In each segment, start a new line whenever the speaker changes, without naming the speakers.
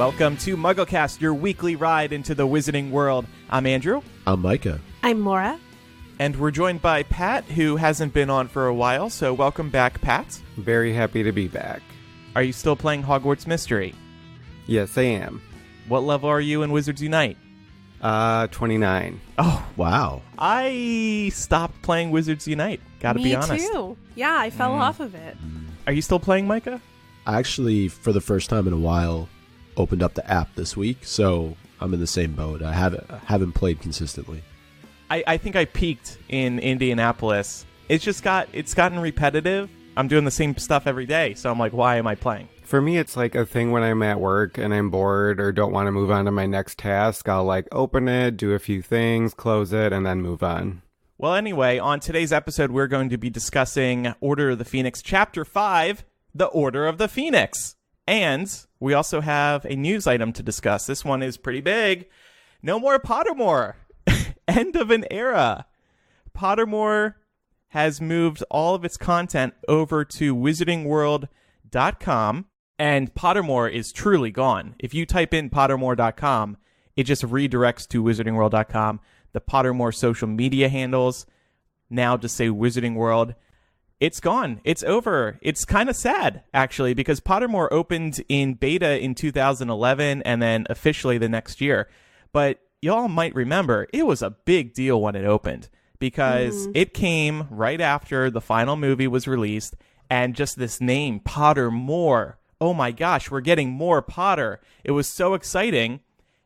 Welcome to MuggleCast, your weekly ride into the wizarding world. I'm Andrew.
I'm Micah.
I'm Maura.
And we're joined by Pat, who hasn't been on for a while, so welcome back, Pat.
Very happy to be back.
Are you still playing Hogwarts Mystery?
Yes, I am.
What level are you in Wizards Unite?
29.
Oh,
Wow.
I stopped playing Wizards Unite, gotta be honest.
Me too. Yeah, I fell off of it.
Are you still playing, Micah?
I actually, for the first time in a while, opened up the app this week, so I'm in the same boat. I haven't played consistently.
I think I peaked in Indianapolis. It's gotten repetitive. I'm doing the same stuff every day, so I'm like, why am I playing?
For me, it's like a thing when I'm at work and I'm bored or don't want to move on to my next task. I'll like open it, do a few things, close it, and then move on.
Well, anyway, on today's episode, we're going to be discussing Order of the Phoenix, Chapter 5, The Order of the Phoenix. And we also have a news item to discuss. This one is pretty big. No more Pottermore. End of an era. Pottermore has moved all of its content over to wizardingworld.com, and Pottermore is truly gone. If you type in pottermore.com, it just redirects to wizardingworld.com. The Pottermore social media handles now just say Wizarding World. It's gone. It's over. It's kind of sad, actually, because Pottermore opened in beta in 2011 and then officially the next year. But y'all might remember, it was a big deal when it opened because it came right after the final movie was released, and just this name, Pottermore. Oh my gosh, we're getting more Potter. It was so exciting.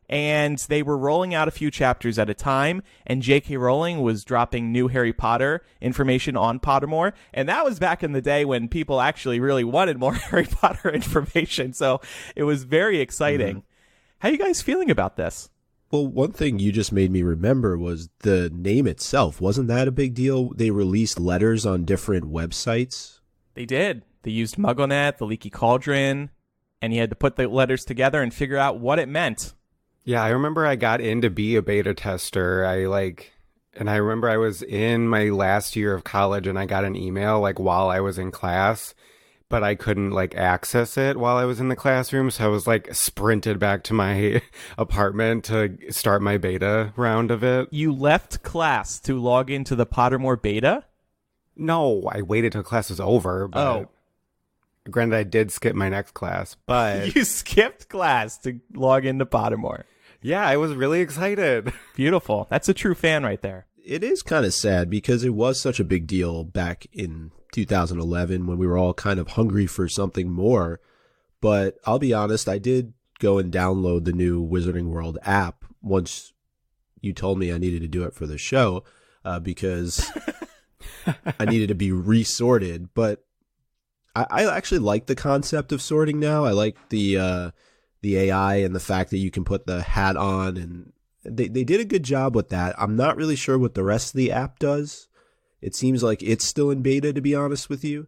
And they were rolling out a few chapters at a time, and J.K. Rowling was dropping new Harry Potter information on Pottermore, and that was back in the day when people actually really wanted more Harry Potter information, so it was very exciting. How are you guys feeling about this?
Well, one thing you just made me remember was the name itself. Wasn't that a big deal? They released letters on different websites.
They did. They used MuggleNet, the Leaky Cauldron, and you had to put the letters together and figure out what it meant.
Yeah, I remember I got in to be a beta tester. I remember I was in my last year of college and I got an email like while I was in class, but I couldn't like access it while I was in the classroom. So I was like sprinted back to my apartment to start my beta round of it.
You left class to log into the Pottermore beta?
No, I waited till class was over, but granted I did skip my next class, but
You skipped class to log into Pottermore.
yeah, I was really excited.
Beautiful. That's a true fan right there.
It is kind of sad because it was such a big deal back in 2011 when we were all kind of hungry for something more. But I'll be honest, I did go and download the new Wizarding World app once you told me I needed to do it for the show because I needed to be resorted. But I actually like the concept of sorting now. I like the AI and the fact that you can put the hat on, and they did a good job with that. I'm not really sure what the rest of the app does. It seems like it's still in beta, to be honest with you.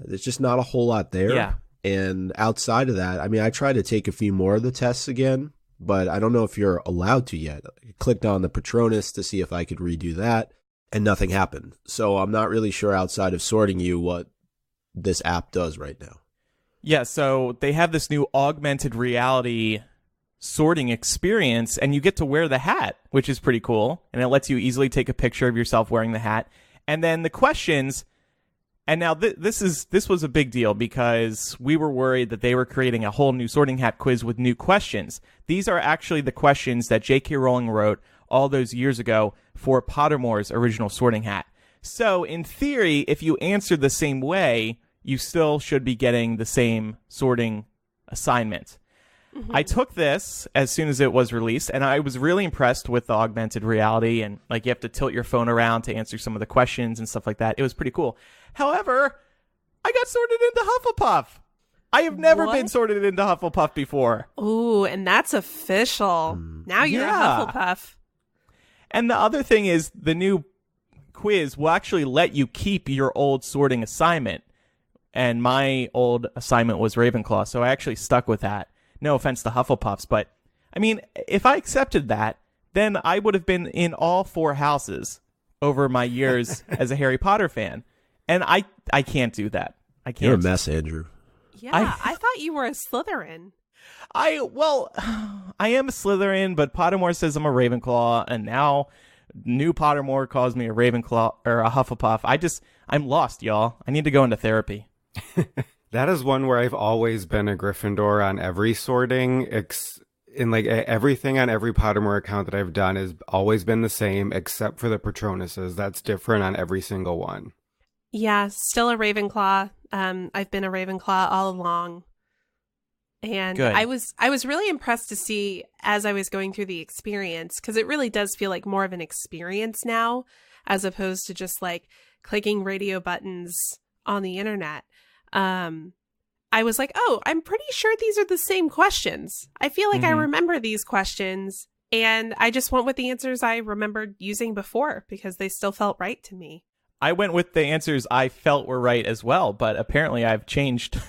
There's just not a whole lot there.
Yeah.
And outside of that, I mean, I tried to take a few more of the tests again, but I don't know if you're allowed to yet. I clicked on the Patronus to see if I could redo that, and nothing happened. So I'm not really sure outside of sorting you what this app does right now.
Yeah, so they have this new augmented reality sorting experience, and you get to wear the hat, which is pretty cool. And it lets you easily take a picture of yourself wearing the hat. And then the questions, and now this was a big deal because we were worried that they were creating a whole new sorting hat quiz with new questions. These are actually the questions that J.K. Rowling wrote all those years ago for Pottermore's original sorting hat. So in theory, if you answer the same way, you still should be getting the same sorting assignment. I took this as soon as it was released, and I was really impressed with the augmented reality, and like you have to tilt your phone around to answer some of the questions and stuff like that. It was pretty cool. However, I got sorted into Hufflepuff. I have never been sorted into Hufflepuff before.
Ooh, and that's official. Now you're a Hufflepuff.
And the other thing is the new quiz will actually let you keep your old sorting assignment. And my old assignment was Ravenclaw, so I actually stuck with that. No offense to Hufflepuffs, but I mean, if I accepted that, then I would have been in all 4 houses over my years as a Harry Potter fan. And I can't do that. I can't.
You're a mess, Andrew.
Yeah, I thought you were a Slytherin.
I am a Slytherin, but Pottermore says I'm a Ravenclaw, and now new Pottermore calls me a Ravenclaw or a Hufflepuff. I'm lost, y'all. I need to go into therapy.
That is one where I've always been a Gryffindor on every sorting. Everything on every Pottermore account that I've done has always been the same, except for the Patronuses. That's different on every single one.
Yeah, still a Ravenclaw. I've been a Ravenclaw all along. And
Good.
I was really impressed to see as I was going through the experience, because it really does feel like more of an experience now, as opposed to just like clicking radio buttons on the internet. I was like, oh, I'm pretty sure these are the same questions. I feel like I remember these questions, and I just went with the answers I remembered using before because they still felt right to me.
I went with the answers I felt were right as well, but apparently I've changed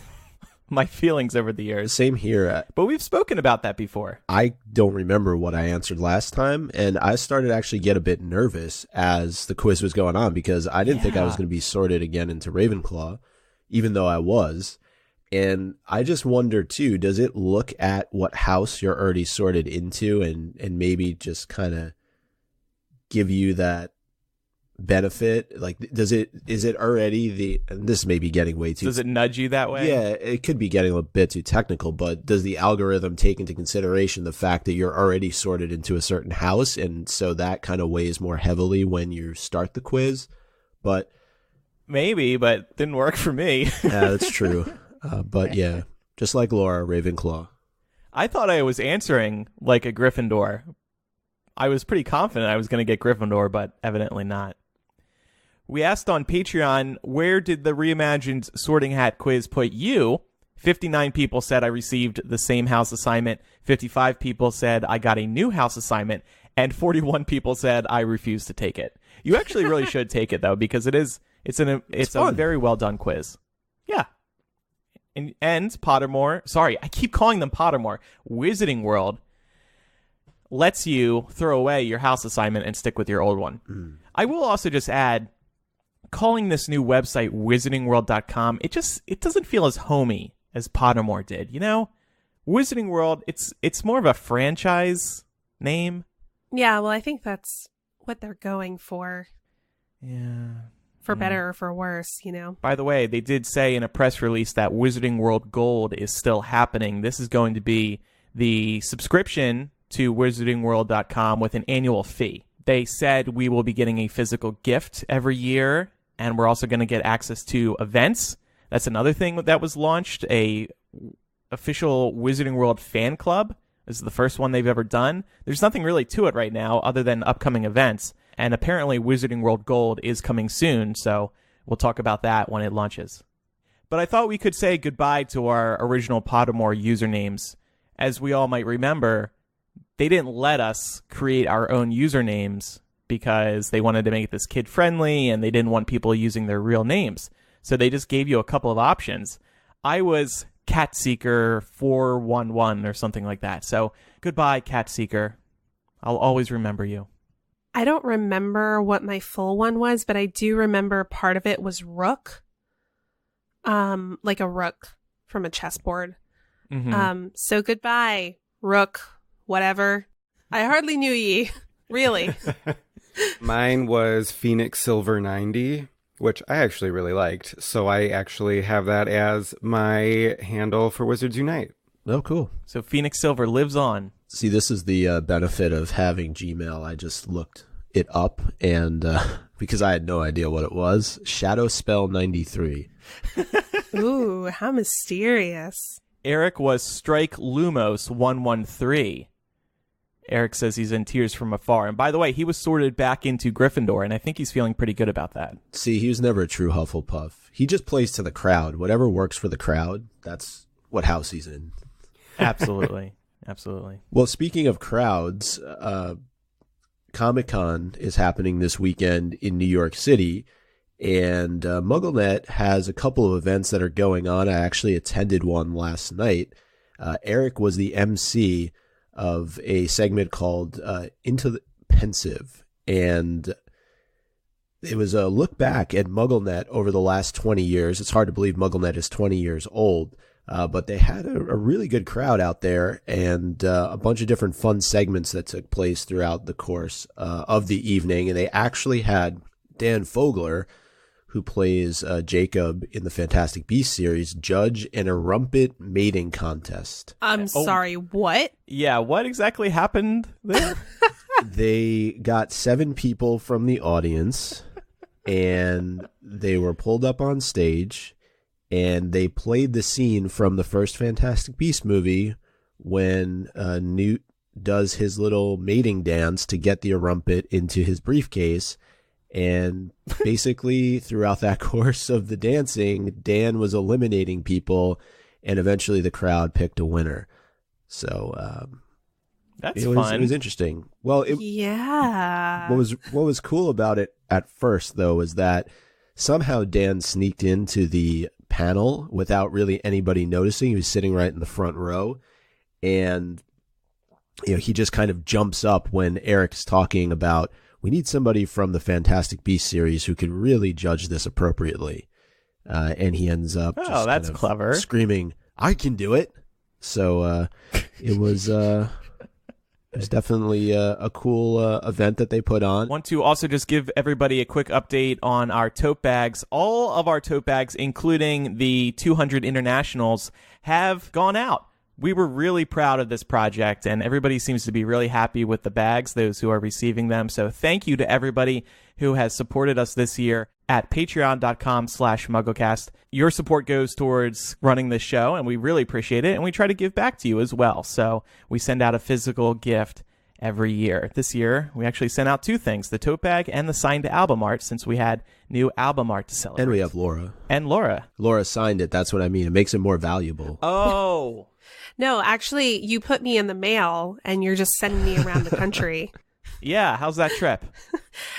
my feelings over the years.
Same here.
But we've spoken about that before.
I don't remember what I answered last time, and I started to actually get a bit nervous as the quiz was going on because I didn't think I was going to be sorted again into Ravenclaw, even though I was. And I just wonder, too, does it look at what house you're already sorted into and maybe just kind of give you that benefit? Like, is it already and this may be getting way too...
Does it nudge you that way?
Yeah, it could be getting a bit too technical, but does the algorithm take into consideration the fact that you're already sorted into a certain house, and so that kind of weighs more heavily when you start the quiz? But
maybe, but didn't work for me.
Yeah, that's true. But yeah, just like Laura, Ravenclaw.
I thought I was answering like a Gryffindor. I was pretty confident I was going to get Gryffindor, but evidently not. We asked on Patreon, where did the reimagined Sorting Hat quiz put you? 59 people said I received the same house assignment. 55 people said I got a new house assignment. And 41 people said I refused to take it. You actually really should take it, though, because it's a very well done quiz. Yeah. And Pottermore, sorry, I keep calling them Pottermore. Wizarding World lets you throw away your house assignment and stick with your old one. I will also just add, calling this new website wizardingworld.com, it doesn't feel as homey as Pottermore did, you know? Wizarding World, it's more of a franchise name.
Yeah, well, I think that's what they're going for.
Yeah.
For better or for worse, you know?
By the way, they did say in a press release that Wizarding World Gold is still happening. This is going to be the subscription to wizardingworld.com with an annual fee. They said we will be getting a physical gift every year, and we're also going to get access to events. That's another thing that was launched, a official Wizarding World fan club. This is the first one they've ever done. There's nothing really to it right now other than upcoming events. And apparently Wizarding World Gold is coming soon, so we'll talk about that when it launches. But I thought we could say goodbye to our original Pottermore usernames. As we all might remember, they didn't let us create our own usernames because they wanted to make this kid-friendly and they didn't want people using their real names. So they just gave you a couple of options. I was CatSeeker411 or something like that. So goodbye, CatSeeker. I'll always remember you.
I don't remember what my full one was, but I do remember part of it was Rook. Like a rook from a chessboard. So goodbye, Rook, whatever. I hardly knew ye, really.
Mine was Phoenix Silver 90, which I actually really liked. So I actually have that as my handle for Wizards Unite.
Oh, cool.
So Phoenix Silver lives on.
See, this is the benefit of having Gmail. I just looked it up, and because I had no idea what it was, Shadow Spell 93.
Ooh, how mysterious.
Eric was Strike Lumos 113. Eric says he's in tears from afar. And by the way, he was sorted back into Gryffindor, and I think he's feeling pretty good about that.
See, he was never a true Hufflepuff. He just plays to the crowd. Whatever works for the crowd, that's what house he's in.
Absolutely. Absolutely.
Well, speaking of crowds, Comic-Con is happening this weekend in New York City, and MuggleNet has a couple of events that are going on. I actually attended one last night. Eric was the MC of a segment called Into the Pensive, and it was a look back at MuggleNet over the last 20 years. It's hard to believe MuggleNet is 20 years old. But they had a really good crowd out there, and a bunch of different fun segments that took place throughout the course of the evening. And they actually had Dan Fogler, who plays Jacob in the Fantastic Beasts series, judge an Erumpent mating contest.
I'm sorry, what?
Yeah, what exactly happened there?
They got 7 people from the audience, and they were pulled up on stage, and they played the scene from the first Fantastic Beasts movie when Newt does his little mating dance to get the Erumpent into his briefcase. And basically, throughout that course of the dancing, Dan was eliminating people, and eventually the crowd picked a winner. So
that's
fun. It was interesting. Well,
yeah.
What was cool about it at first, though, was that somehow Dan sneaked into the panel without really anybody noticing. He was sitting right in the front row, and he just kind of jumps up when Eric's talking about, we need somebody from the Fantastic Beasts series who can really judge this appropriately. And he ends up just
that's clever,
screaming, I can do it. So it was definitely a cool event that they put on.
Want to also just give everybody a quick update on our tote bags. All of our tote bags, including the 200 internationals, have gone out. We were really proud of this project, and everybody seems to be really happy with the bags, those who are receiving them. So thank you to everybody who has supported us this year at patreon.com/MuggleCast. Your support goes towards running this show, and we really appreciate it, and we try to give back to you as well. So we send out a physical gift every year. This year, we actually sent out 2 things, the tote bag and the signed album art, since we had new album art to celebrate.
And we have Laura.
And Laura.
Laura signed it. That's what I mean. It makes it more valuable.
Oh.
No, actually, you put me in the mail, and you're just sending me around the country.
Yeah, how's that trip?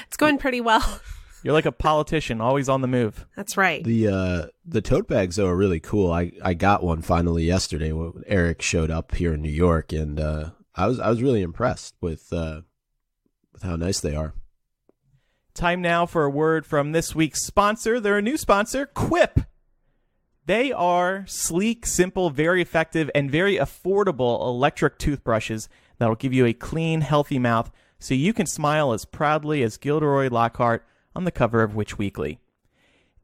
It's going pretty well.
You're like a politician, always on the move.
That's right.
The tote bags, though, are really cool. I got one finally yesterday when Eric showed up here in New York, and I was really impressed with how nice they are.
Time now for a word from this week's sponsor. They're a new sponsor, Quip. They are sleek, simple, very effective, and very affordable electric toothbrushes that'll give you a clean, healthy mouth so you can smile as proudly as Gilderoy Lockhart on the cover of Witch Weekly.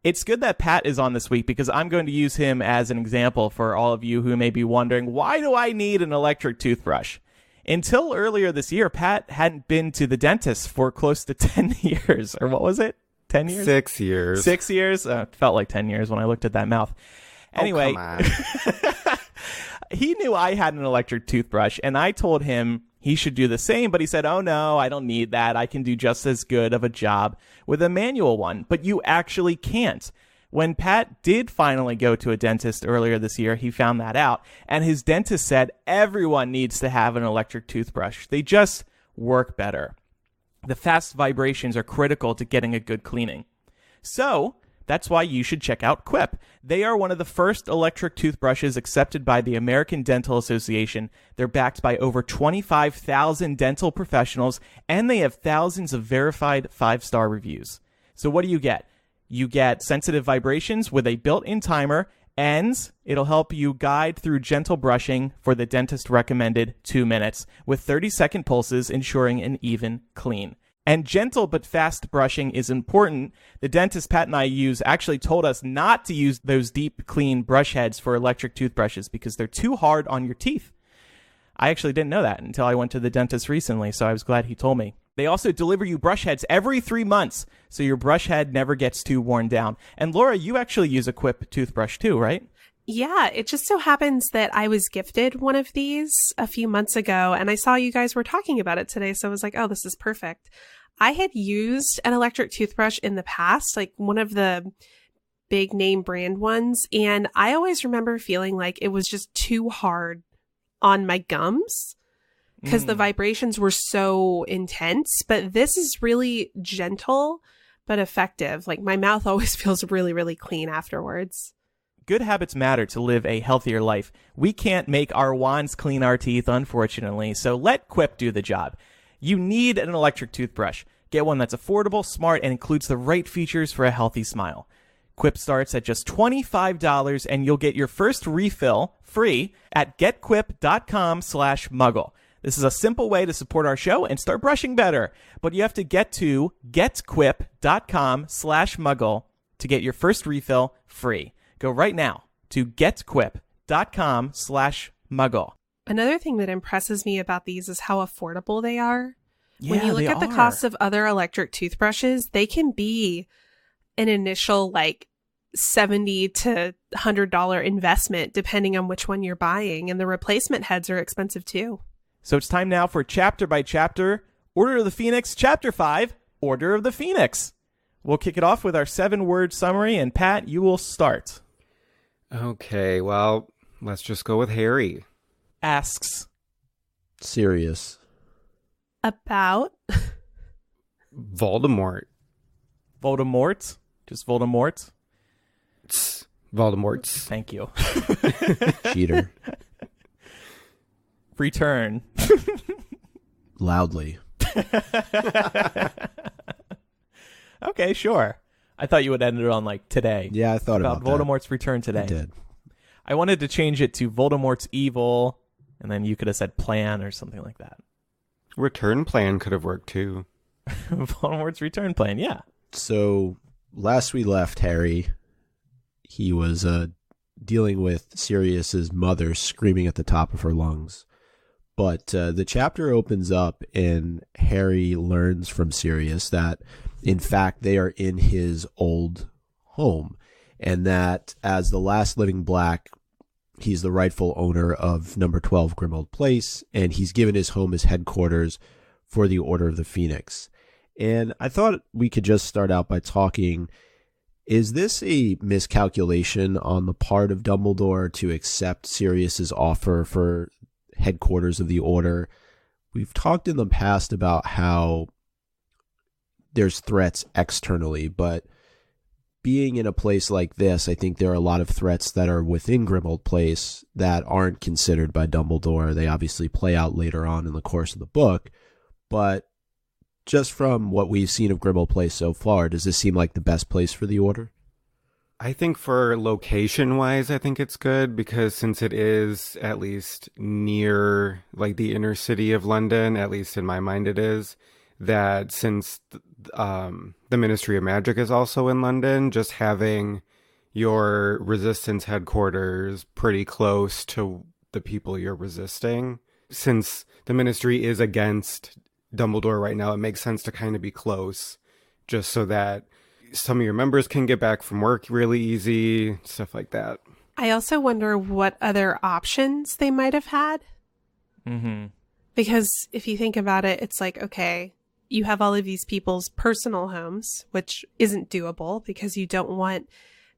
It's good that Pat is on this week because I'm going to use him as an example for all of you who may be wondering, why do I need an electric toothbrush? Until earlier this year, Pat hadn't been to the dentist for close to 10 years. Or what was it? 10 years?
6 years.
6 years? It felt like 10 years when I looked at that mouth. Anyway,
come on.
He knew I had an electric toothbrush, and I told him he should do the same, but he said, oh no, I don't need that. I can do just as good of a job with a manual one. But you actually can't. When Pat did finally go to a dentist earlier this year, he found that out, and his dentist said everyone needs to have an electric toothbrush. They just work better. The fast vibrations are critical to getting a good cleaning. So that's why you should check out Quip. They are one of the first electric toothbrushes accepted by the American Dental Association. They're backed by over 25,000 dental professionals, and they have thousands of verified 5-star reviews. So what do you get? You get sensitive vibrations with a built-in timer, and it'll help you guide through gentle brushing for the dentist recommended 2 minutes with 30-second pulses, ensuring an even clean. And gentle but fast brushing is important. The dentist Pat and I use actually told us not to use those deep, clean brush heads for electric toothbrushes because they're too hard on your teeth. I actually didn't know that until I went to the dentist recently, so I was glad he told me. They also deliver you brush heads every 3 months, so your brush head never gets too worn down. And Laura, you actually use a Quip toothbrush too, right?
Yeah, it just so happens that I was gifted one of these a few months ago, and I saw you guys were talking about it today, so I was like, oh, this is perfect. I had used an electric toothbrush in the past, like one of the big name brand ones, and I always remember feeling like it was just too hard on my gums because the vibrations were so intense. But this is really gentle but effective. Like my mouth always feels really, really clean afterwards.
Good habits matter to live a healthier life. We can't make our wands clean our teeth, unfortunately, so let Quip do the job. You need an electric toothbrush. Get one that's affordable, smart, and includes the right features for a healthy smile. Quip starts at just $25, and you'll get your first refill free at getquip.com/muggle. This is a simple way to support our show and start brushing better, but you have to get to getquip.com/muggle to get your first refill free. Go right now to getquip.com/muggle.
Another thing that impresses me about these is how affordable they are. When
Yeah,
you look
they
at the
are.
cost of other electric toothbrushes, they can be an initial like $70 to $100 investment depending on which one you're buying, and the replacement heads are expensive too.
So it's time now for chapter by chapter, Order of the Phoenix, Chapter 5, Order of the Phoenix. We'll kick it off with our 7-word summary, and Pat, you will start.
Okay, well, let's just go with Harry.
Asks.
Sirius.
About
Voldemort.
Voldemort. Just Voldemort.
Voldemort's.
Thank you.
Cheater.
Return.
Loudly.
Okay, sure. I thought you would end it on like today.
Yeah, I thought about that.
Voldemort's return today.
I did.
I wanted to change it to Voldemort's evil, and then you could have said plan or something like that.
Return plan could have worked too.
Voldemort's return plan, yeah.
So last we left Harry, he was dealing with Sirius's mother screaming at the top of her lungs. But the chapter opens up and Harry learns from Sirius that, in fact, they are in his old home, and that as the last living Black, he's the rightful owner of number 12 Grimmauld Place, and he's given his home as headquarters for the Order of the Phoenix. And I thought we could just start out by talking, is this a miscalculation on the part of Dumbledore to accept Sirius's offer for headquarters of the Order? We've talked in the past about how there's threats externally, but being in a place like this, I think there are a lot of threats that are within Grimmauld Place that aren't considered by Dumbledore. They obviously play out later on in the course of the book, but just from what we've seen of Grimmauld Place so far, does this seem like the best place for the Order?
I think for location-wise, I think it's good because since it is at least near like the inner city of London, at least in my mind it is, that since the Ministry of Magic is also in London, just having your resistance headquarters pretty close to the people you're resisting. Since the Ministry is against Dumbledore right now, it makes sense to kind of be close just so that some of your members can get back from work really easy, stuff like that.
I also wonder what other options they might have had.
Mm-hmm.
Because if you think about it, it's like, okay, you have all of these people's personal homes, which isn't doable because you don't want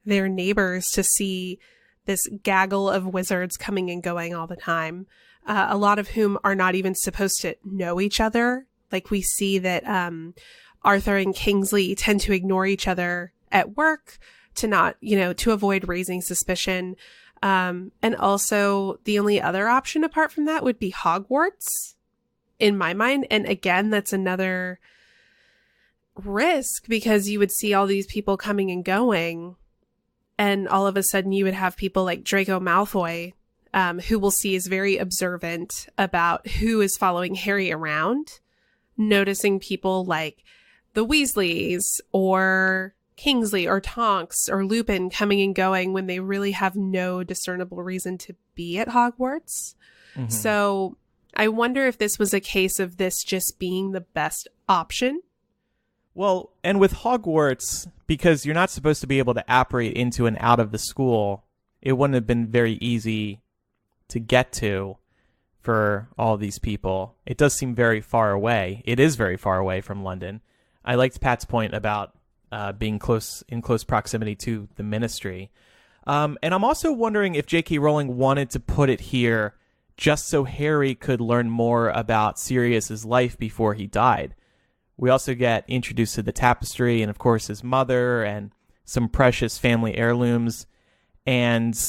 their neighbors to see this gaggle of wizards coming and going all the time. A lot of whom are not even supposed to know each other. Like we see that Arthur and Kingsley tend to ignore each other at work to not, to avoid raising suspicion. And also the only other option apart from that would be Hogwarts in my mind. And again, that's another risk because you would see all these people coming and going. And all of a sudden you would have people like Draco Malfoy, who we'll see is very observant about who is following Harry around, noticing people like the Weasleys or Kingsley or Tonks or Lupin coming and going when they really have no discernible reason to be at Hogwarts. Mm-hmm. So I wonder if this was a case of this just being the best option.
Well, and with Hogwarts, because you're not supposed to be able to apparate into and out of the school, it wouldn't have been very easy to get to for all these people. It does seem very far away. It is very far away from London. I liked Pat's point about being in close proximity to the Ministry. And I'm also wondering if J.K. Rowling wanted to put it here just so Harry could learn more about Sirius's life before he died. We also get introduced to the tapestry and, of course, his mother and some precious family heirlooms. And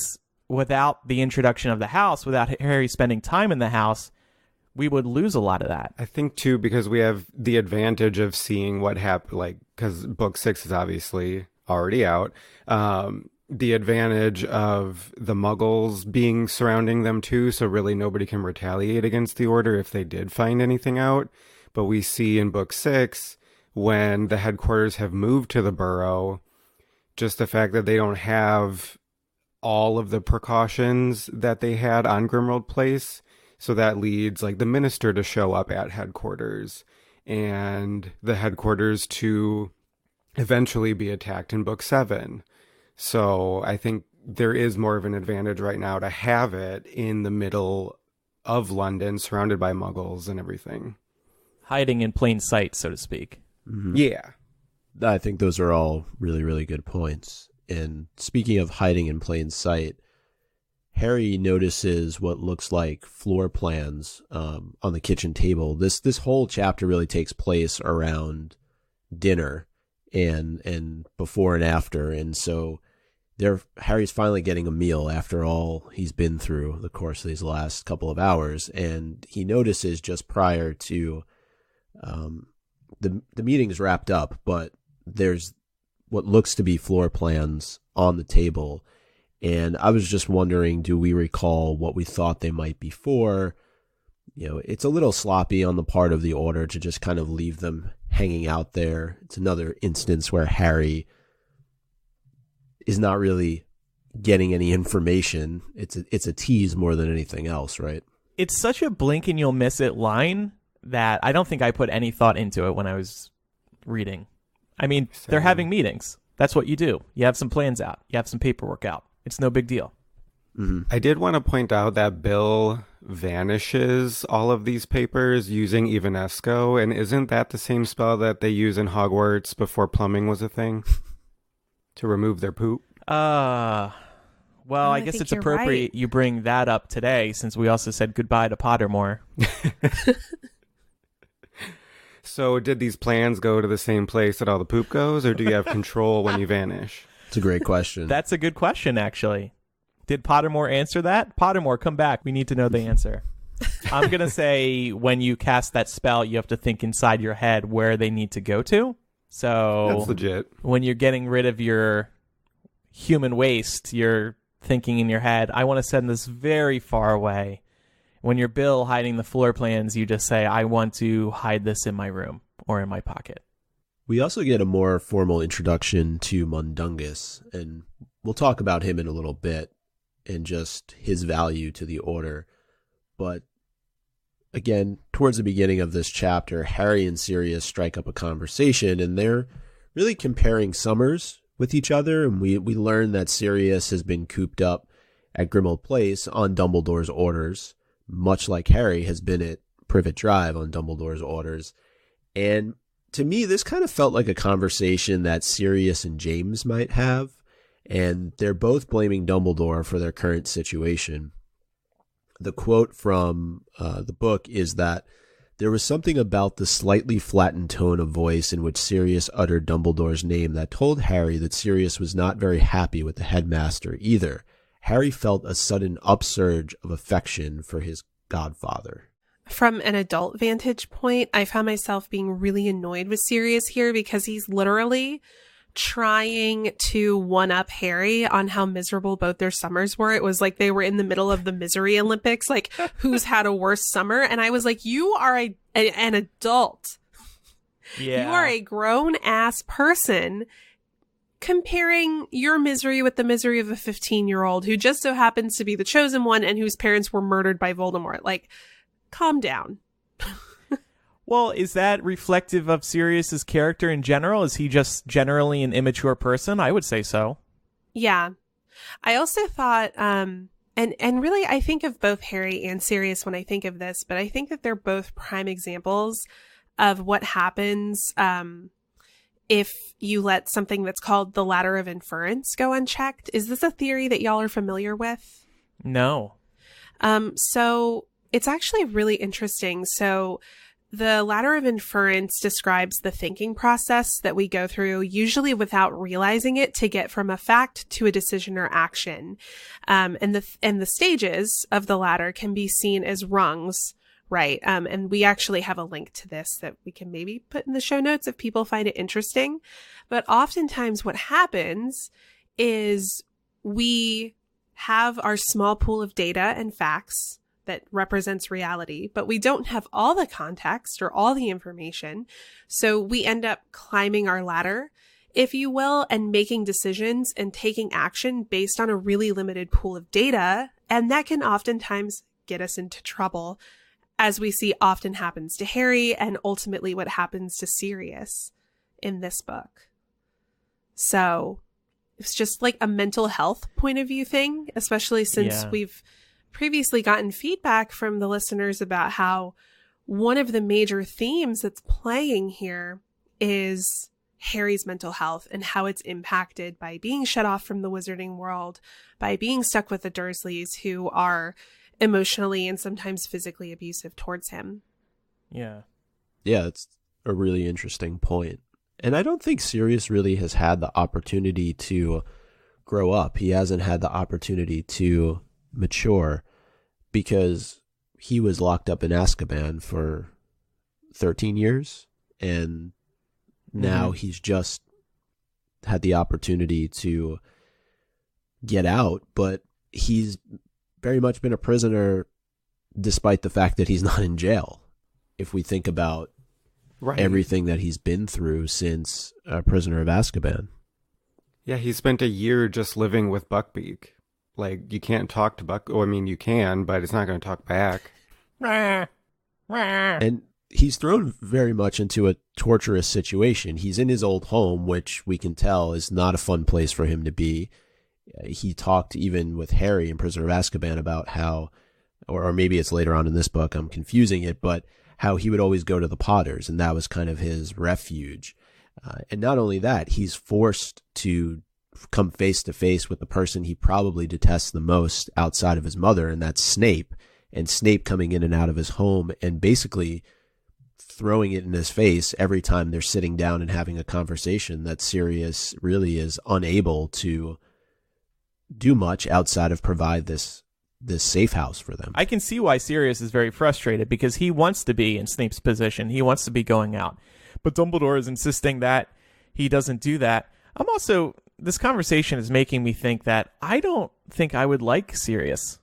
without the introduction of the house, without Harry spending time in the house, we would lose a lot of that.
I think, too, because we have the advantage of seeing what happened, like, because book 6 is obviously already out. The advantage of the Muggles being surrounding them too, so really nobody can retaliate against the Order if they did find anything out. But we see in Book 6, when the headquarters have moved to the Burrow, just the fact that they don't have all of the precautions that they had on Grimmauld Place. So that leads like the minister to show up at headquarters and the headquarters to eventually be attacked in Book 7. So I think there is more of an advantage right now to have it in the middle of London, surrounded by Muggles and everything.
Hiding in plain sight, so to speak.
Mm-hmm.
Yeah.
I think those are all really, really good points. And speaking of hiding in plain sight, Harry notices what looks like floor plans on the kitchen table. This whole chapter really takes place around dinner and before and after. And so Harry's finally getting a meal after all he's been through the course of these last couple of hours. And he notices just prior to the meeting's wrapped up, but there's what looks to be floor plans on the table. And I was just wondering, do we recall what we thought they might be for? You know, it's a little sloppy on the part of the Order to just kind of leave them hanging out there. It's another instance where Harry is not really getting any information. It's a tease more than anything else, right?
It's such a blink and you'll miss it line that I don't think I put any thought into it when I was reading. I mean, they're having meetings. That's what you do. You have some plans out. You have some paperwork out. It's no big deal.
Mm-hmm.
I did want to point out that Bill vanishes all of these papers using Evanesco, and isn't that the same spell that they use in Hogwarts before plumbing was a thing? To remove their poop?
Well, I guess it's appropriate you bring that up today, since we also said goodbye to Pottermore.
So did these plans go to the same place that all the poop goes, or do you have control when you vanish?
It's a great question.
That's a good question, actually. Did Pottermore answer that? Pottermore, come back. We need to know the answer. I'm going to say when you cast that spell, you have to think inside your head where they need to go to. So
that's legit.
When you're getting rid of your human waste, you're thinking in your head, I want to send this very far away. When you're Bill hiding the floor plans, you just say, I want to hide this in my room or in my pocket.
We also get a more formal introduction to Mundungus, and we'll talk about him in a little bit and just his value to the Order. But again, towards the beginning of this chapter, Harry and Sirius strike up a conversation, and they're really comparing summers with each other. And we learn that Sirius has been cooped up at Grimmauld Place on Dumbledore's orders, much like Harry has been at Privet Drive on Dumbledore's orders. And to me, this kind of felt like a conversation that Sirius and James might have, and they're both blaming Dumbledore for their current situation. The quote from the book is that there was something about the slightly flattened tone of voice in which Sirius uttered Dumbledore's name that told Harry that Sirius was not very happy with the headmaster either. Harry felt a sudden upsurge of affection for his godfather.
From an adult vantage point, I found myself being really annoyed with Sirius here because he's literally trying to one-up Harry on how miserable both their summers were. It was like they were in the middle of the Misery Olympics, like who's had a worse summer. And I was like, you are an adult.
Yeah.
You are a grown-ass person comparing your misery with the misery of a 15-year-old who just so happens to be the chosen one and whose parents were murdered by Voldemort. Like, calm down.
Well, is that reflective of Sirius's character in general? Is he just generally an immature person? I would say so.
Yeah. I also thought, and really I think of both Harry and Sirius when I think of this, but I think that they're both prime examples of what happens if you let something that's called the ladder of inference go unchecked. Is this a theory that y'all are familiar with?
No.
So it's actually really interesting. So the ladder of inference describes the thinking process that we go through, usually without realizing it, to get from a fact to a decision or action. And the stages of the ladder can be seen as rungs Right. And we actually have a link to this that we can maybe put in the show notes if people find it interesting. But oftentimes what happens is we have our small pool of data and facts that represents reality, but we don't have all the context or all the information. So we end up climbing our ladder, if you will, and making decisions and taking action based on a really limited pool of data. And that can oftentimes get us into trouble, as we see often happens to Harry and ultimately what happens to Sirius in this book. So it's just like a mental health point of view thing, especially since we've previously gotten feedback from the listeners about how one of the major themes that's playing here is Harry's mental health and how it's impacted by being shut off from the wizarding world, by being stuck with the Dursleys, who are emotionally and sometimes physically abusive towards him.
Yeah.
Yeah, it's a really interesting point. And I don't think Sirius really has had the opportunity to grow up. He hasn't had the opportunity to mature because he was locked up in Azkaban for 13 years. And now he's just had the opportunity to get out, but he's very much been a prisoner despite the fact that he's not in jail. If we think about everything that he's been through since a prisoner of Azkaban.
Yeah, he spent a year just living with Buckbeak. Like, you can't talk to Buck. Oh, I mean, you can, but it's not going to talk back.
And he's thrown very much into a torturous situation. He's in his old home, which we can tell is not a fun place for him to be. He talked even with Harry in Prisoner of Azkaban about how, or maybe it's later on in this book, I'm confusing it, but how he would always go to the Potters, and that was kind of his refuge. And not only that, he's forced to come face to face with the person he probably detests the most outside of his mother, and that's Snape. And Snape coming in and out of his home and basically throwing it in his face every time they're sitting down and having a conversation that Sirius really is unable to do much outside of provide this safe house for them.
I can see why Sirius is very frustrated, because he wants to be in Snape's position. He wants to be going out. But Dumbledore is insisting that he doesn't do that. This conversation is making me think that I don't think I would like Sirius.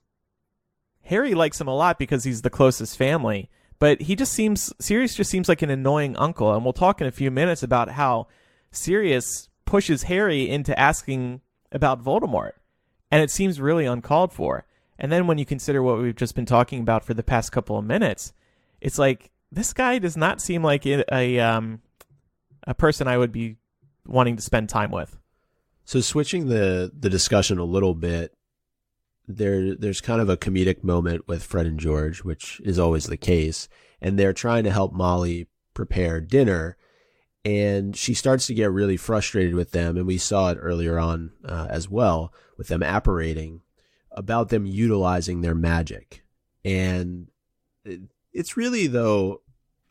Harry likes him a lot because he's the closest family, but Sirius just seems like an annoying uncle. And we'll talk in a few minutes about how Sirius pushes Harry into asking about Voldemort. And it seems really uncalled for. And then when you consider what we've just been talking about for the past couple of minutes, it's like, this guy does not seem like a person I would be wanting to spend time with.
So switching the discussion a little bit, there's kind of a comedic moment with Fred and George, which is always the case. And they're trying to help Molly prepare dinner. And she starts to get really frustrated with them. And we saw it earlier on as well, with them apparating about them utilizing their magic. And it's really, though,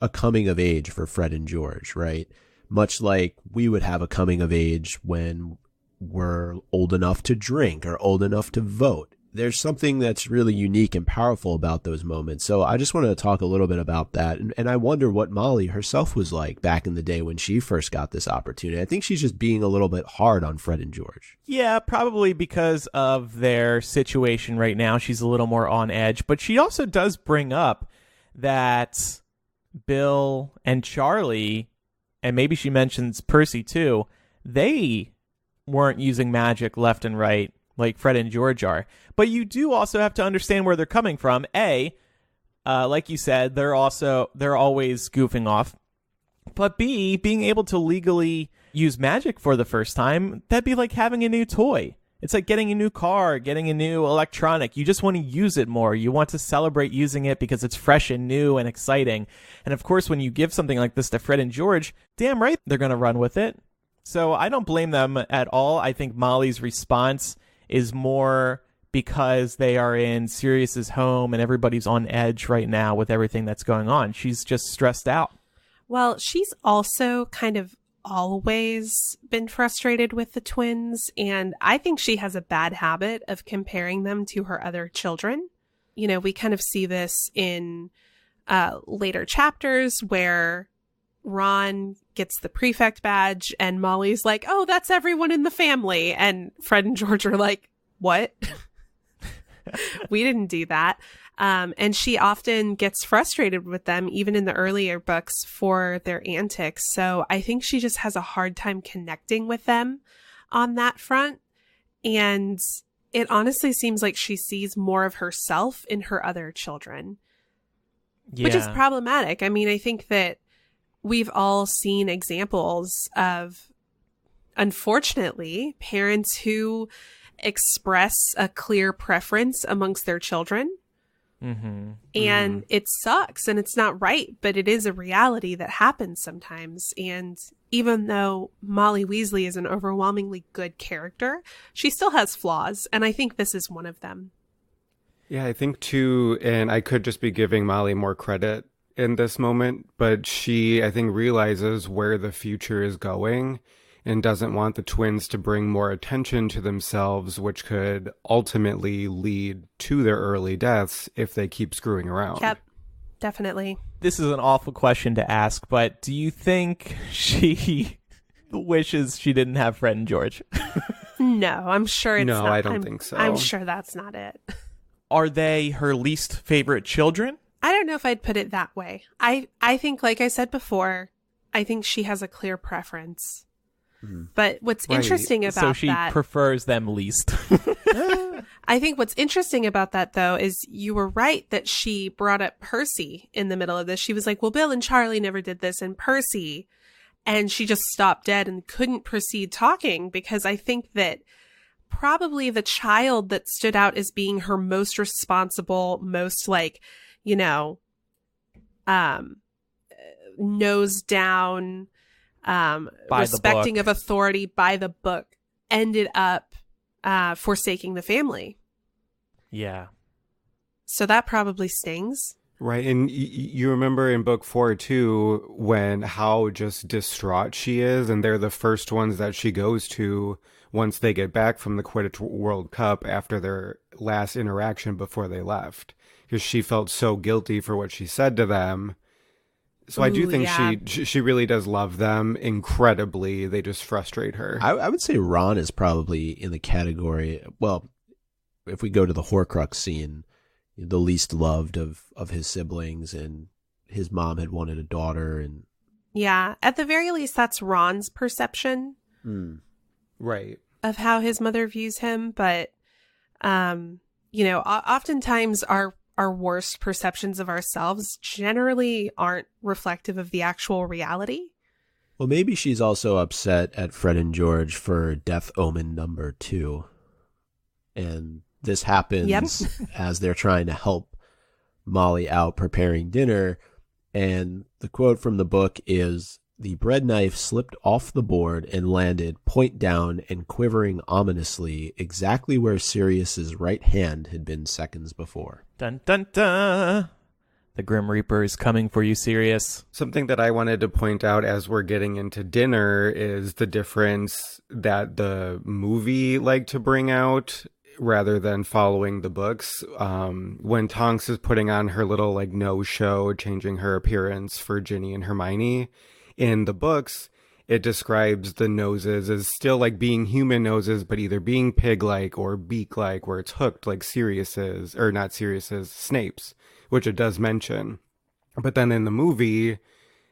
a coming of age for Fred and George, right? Much like we would have a coming of age when we're old enough to drink or old enough to vote. There's something that's really unique and powerful about those moments. So I just wanted to talk a little bit about that. And I wonder what Molly herself was like back in the day when she first got this opportunity. I think she's just being a little bit hard on Fred and George.
Yeah, probably because of their situation right now. She's a little more on edge. But she also does bring up that Bill and Charlie, and maybe she mentions Percy too, they weren't using magic left and right like Fred and George are. But you do also have to understand where they're coming from. Like you said, they're always goofing off. But B, being able to legally use magic for the first time, that'd be like having a new toy. It's like getting a new car, getting a new electronic. You just want to use it more. You want to celebrate using it because it's fresh and new and exciting. And of course, when you give something like this to Fred and George, damn right they're going to run with it. So I don't blame them at all. I think Molly's response is more because they are in Sirius's home and everybody's on edge right now with everything that's going on. She's just stressed out.
Well, she's also kind of always been frustrated with the twins, and I think she has a bad habit of comparing them to her other children. You know, we kind of see this in later chapters where Ron gets the prefect badge and Molly's like, oh, that's everyone in the family. And Fred and George are like, what? We didn't do that. And she often gets frustrated with them, even in the earlier books, for their antics. So I think she just has a hard time connecting with them on that front. And it honestly seems like she sees more of herself in her other children, which is problematic. I mean, I think that we've all seen examples of, unfortunately, parents who express a clear preference amongst their children.
Mm-hmm.
And it sucks and it's not right, but it is a reality that happens sometimes. And even though Molly Weasley is an overwhelmingly good character, she still has flaws. And I think this is one of them.
Yeah, I think too, and I could just be giving Molly more credit in this moment, but she, I think, realizes where the future is going and doesn't want the twins to bring more attention to themselves, which could ultimately lead to their early deaths if they keep screwing around.
Yep, definitely.
This is an awful question to ask, but do you think she wishes she didn't have Fred and George?
No, I'm sure it's not.
No, I don't think so.
I'm sure that's not it.
Are they her least favorite children?
I don't know if I'd put it that way. I think, like I said before, I think she has a clear preference. But what's interesting about that...
So she prefers them least.
I think what's interesting about that, though, is you were right that she brought up Percy in the middle of this. She was like, well, Bill and Charlie never did this, and Percy. And she just stopped dead and couldn't proceed talking, because I think that probably the child that stood out as being her most responsible, most like, you know, nose down, respecting of authority by the book, ended up forsaking the family.
Yeah.
So that probably stings.
Right, and you remember in book 4 too, when how just distraught she is, and they're the first ones that she goes to once they get back from the Quidditch World Cup after their last interaction before they left, because she felt so guilty for what she said to them. So I do think she really does love them incredibly. They just frustrate her.
I would say Ron is probably in the category, well, if we go to the Horcrux scene, the least loved of his siblings, and his mom had wanted a daughter. And
yeah, at the very least, that's Ron's perception.
Right.
Of how his mother views him. But, you know, oftentimes our worst perceptions of ourselves generally aren't reflective of the actual reality.
Well, maybe she's also upset at Fred and George for Death Omen number 2. And this happens as they're trying to help Molly out preparing dinner. And the quote from the book is, "The bread knife slipped off the board and landed point down and quivering ominously exactly where Sirius's right hand had been seconds before."
Dun dun dun! The Grim Reaper is coming for you, Sirius.
Something that I wanted to point out as we're getting into dinner is the difference that the movie liked to bring out rather than following the books. When Tonks is putting on her little like nose show, changing her appearance for Ginny and Hermione, in the books, it describes the noses as still like being human noses, but either being pig-like or beak-like, where it's hooked like Sirius's, or not Sirius's, Snape's, which it does mention. But then in the movie,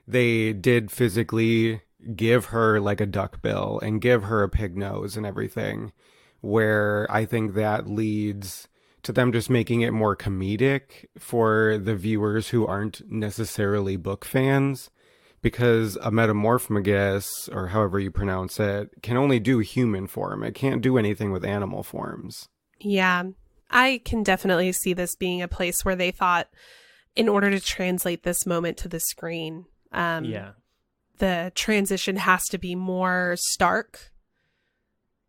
they did physically give her like a duck bill and give her a pig nose and everything, where I think that leads to them just making it more comedic for the viewers who aren't necessarily book fans. Because a metamorphomagus, or however you pronounce it, can only do human form. It can't do anything with animal forms.
Yeah, I can definitely see this being a place where they thought, in order to translate this moment to the screen, the transition has to be more stark.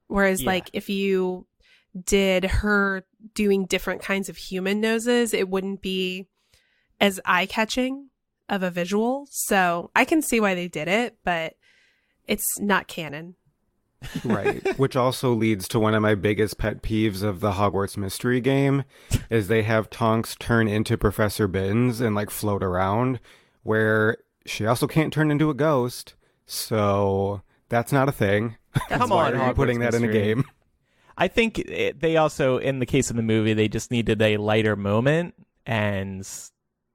Whereas, like, if you did her doing different kinds of human noses, it wouldn't be as eye-catching of a visual. So I can see why they did it, but it's not canon.
Right. Which also leads to one of my biggest pet peeves of the Hogwarts mystery game is they have Tonks turn into Professor Binns and like float around, where she also can't turn into a ghost. So that's not a thing.
Come
Why
on,
are you putting that in a
mystery.
game?
I think they also, in the case of the movie, they just needed a lighter moment, and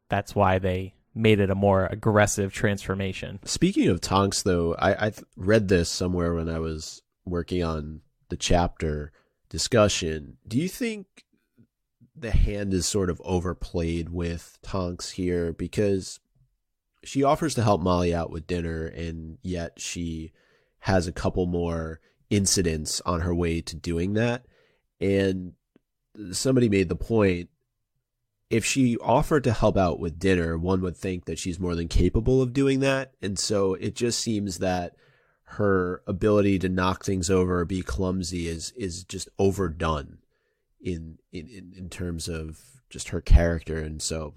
that's why they made it a more aggressive transformation.
Speaking of Tonks, though, I read this somewhere when I was working on the chapter discussion. Do you think the hand is sort of overplayed with Tonks here? Because she offers to help Molly out with dinner, and yet she has a couple more incidents on her way to doing that. And somebody made the point, if she offered to help out with dinner, one would think that she's more than capable of doing that. And so it just seems that her ability to knock things over or be clumsy is just overdone in terms of just her character. And so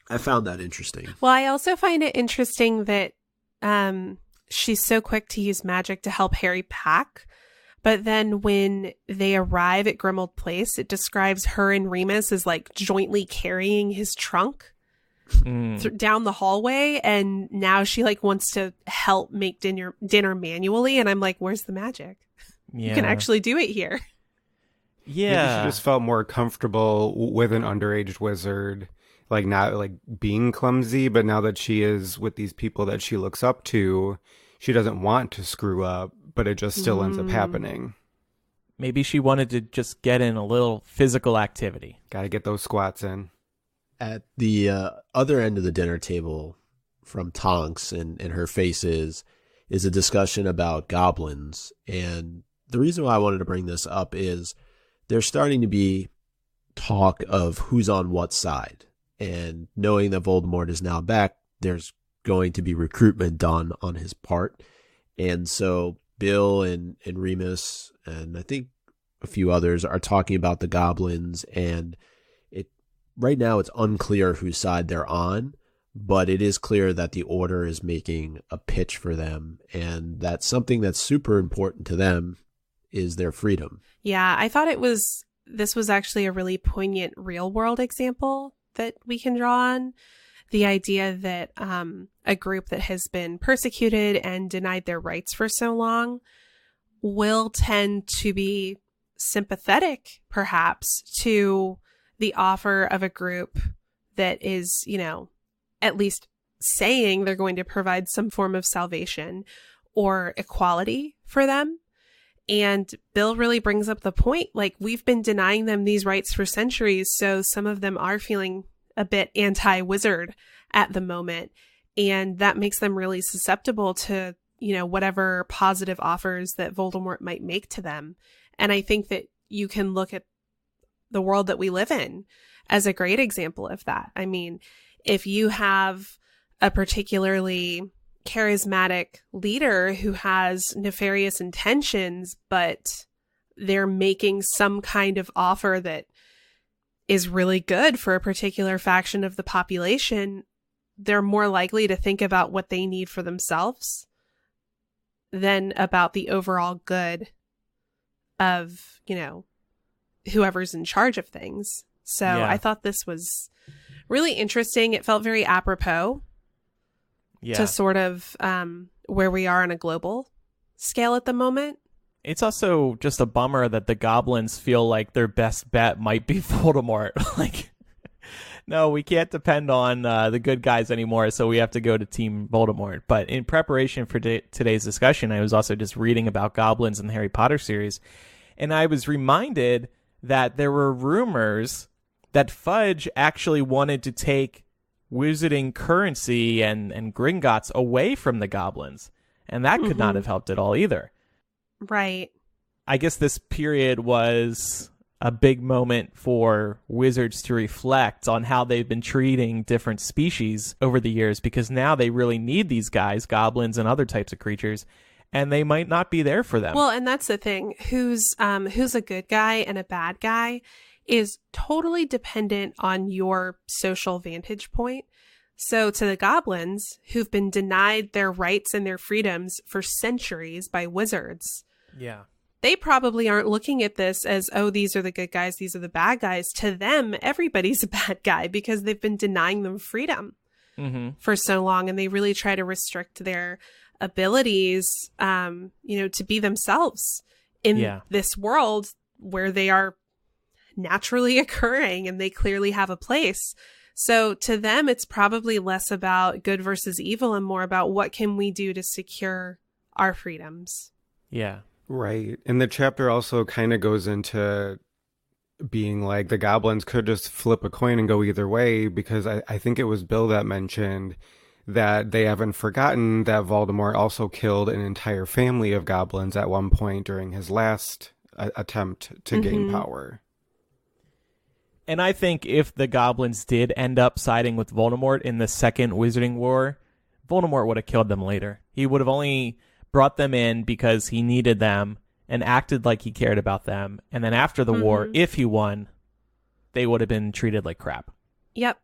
I found that interesting.
Well, I also find it interesting that she's so quick to use magic to help Harry pack. But then when they arrive at Grimmauld Place, it describes her and Remus as like jointly carrying his trunk down the hallway. And now she like wants to help make dinner manually. And I'm like, where's the magic?
Yeah.
You can actually do it here.
Yeah.
Maybe she just felt more comfortable with an underage wizard, like not like being clumsy, but now that she is with these people that she looks up to, she doesn't want to screw up, but it just still ends up happening.
Maybe she wanted to just get in a little physical activity.
Got to get those squats in.
At the other end of the dinner table from Tonks and her face is a discussion about goblins. And the reason why I wanted to bring this up is there's starting to be talk of who's on what side. And knowing that Voldemort is now back, there's going to be recruitment done on his part. And so Bill and Remus and I think a few others are talking about the goblins, and right now it's unclear whose side they're on, but it is clear that the Order is making a pitch for them, and that's something that's super important to them is their freedom.
Yeah, I thought this was actually a really poignant real world example that we can draw on. The idea that a group that has been persecuted and denied their rights for so long will tend to be sympathetic, perhaps, to the offer of a group that is, you know, at least saying they're going to provide some form of salvation or equality for them. And Bill really brings up the point, like, we've been denying them these rights for centuries, so some of them are feeling a bit anti-wizard at the moment. And that makes them really susceptible to, you know, whatever positive offers that Voldemort might make to them. And I think that you can look at the world that we live in as a great example of that. I mean, if you have a particularly charismatic leader who has nefarious intentions, but they're making some kind of offer that is really good for a particular faction of the population, they're more likely to think about what they need for themselves than about the overall good of, you know, whoever's in charge of things. So
Yeah.
I thought this was really interesting. It felt very apropos to sort of where we are on a global scale at the moment.
It's also just a bummer that the goblins feel like their best bet might be Voldemort. Like, no, we can't depend on the good guys anymore, so we have to go to Team Voldemort. But in preparation for today's discussion, I was also just reading about goblins in the Harry Potter series, and I was reminded that there were rumors that Fudge actually wanted to take wizarding currency and Gringotts away from the goblins, and that could not have helped at all either.
Right.
I guess this period was a big moment for wizards to reflect on how they've been treating different species over the years, because now they really need these guys, goblins and other types of creatures, and they might not be there for them.
Well, and that's the thing. Who's a good guy and a bad guy is totally dependent on your social vantage point. So to the goblins who've been denied their rights and their freedoms for centuries by wizards,
Yeah.
They probably aren't looking at this as, oh, these are the good guys, these are the bad guys. To them, everybody's a bad guy because they've been denying them freedom for so long, and they really try to restrict their abilities, to be themselves in this world where they are naturally occurring and they clearly have a place. So to them, it's probably less about good versus evil and more about what can we do to secure our freedoms.
Yeah.
Right. And the chapter also kind of goes into being like the goblins could just flip a coin and go either way, because I think it was Bill that mentioned that they haven't forgotten that Voldemort also killed an entire family of goblins at one point during his last attempt to gain power.
And I think if the goblins did end up siding with Voldemort in the second Wizarding War, Voldemort would have killed them later. He would have only brought them in because he needed them and acted like he cared about them. And then after the war, if he won, they would have been treated like crap.
Yep.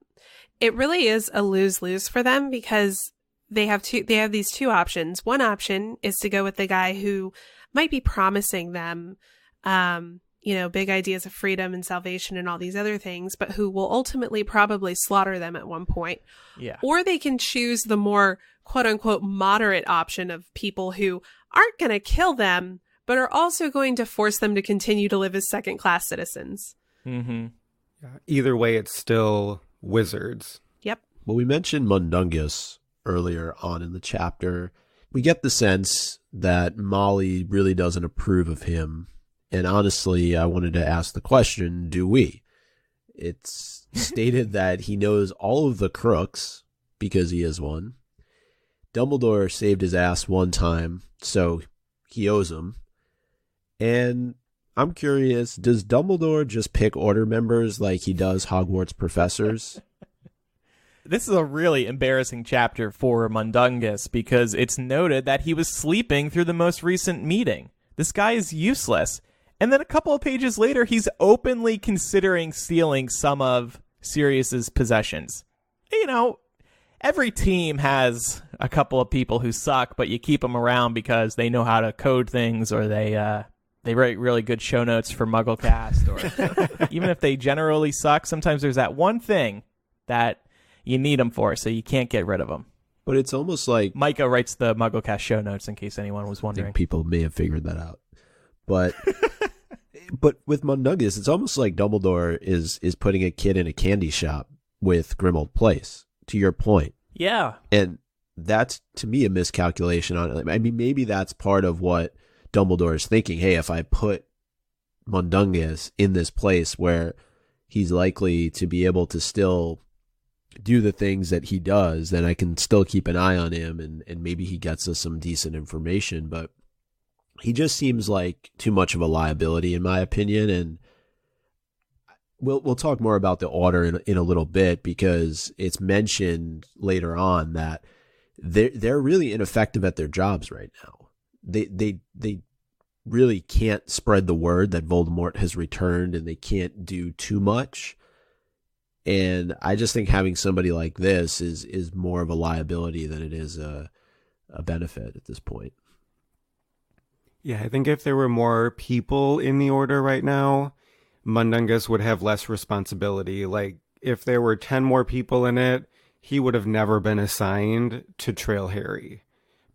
It really is a lose-lose for them because they have these two options. One option is to go with the guy who might be promising them, big ideas of freedom and salvation and all these other things, but who will ultimately probably slaughter them at one point.
Yeah.
Or they can choose the more quote-unquote moderate option of people who aren't going to kill them, but are also going to force them to continue to live as second-class citizens.
Mm-hmm.
Yeah. Either way, it's still wizards.
Yep.
Well, we mentioned Mundungus earlier on in the chapter. We get the sense that Molly really doesn't approve of him. And honestly, I wanted to ask the question, do we? It's stated that he knows all of the crooks because he is one. Dumbledore saved his ass one time, so he owes him. And I'm curious, does Dumbledore just pick order members like he does Hogwarts professors?
This is a really embarrassing chapter for Mundungus because it's noted that he was sleeping through the most recent meeting. This guy is useless. And then a couple of pages later, he's openly considering stealing some of Sirius's possessions. You know, every team has a couple of people who suck, but you keep them around because they know how to code things, or they write really good show notes for MuggleCast, or even if they generally suck, sometimes there's that one thing that you need them for, so you can't get rid of them.
But it's almost like
Micah writes the MuggleCast show notes in case anyone was
I
wondering.
think people may have figured that out. But with Mundungus, it's almost like Dumbledore is putting a kid in a candy shop with Grimmauld Place, to your point.
Yeah.
And that's, to me, a miscalculation on it. I mean, maybe that's part of what Dumbledore is thinking. Hey, if I put Mundungus in this place where he's likely to be able to still do the things that he does, then I can still keep an eye on him, and maybe he gets us some decent information. But he just seems like too much of a liability, in my opinion. And we'll talk more about the Order in a little bit, because it's mentioned later on that they're really ineffective at their jobs right now. They really can't spread the word that Voldemort has returned, and they can't do too much. And I just think having somebody like this is more of a liability than it is a benefit at this point.
Yeah, I think if there were more people in the Order right now, Mundungus would have less responsibility. Like, if there were 10 more people in it, he would have never been assigned to trail Harry.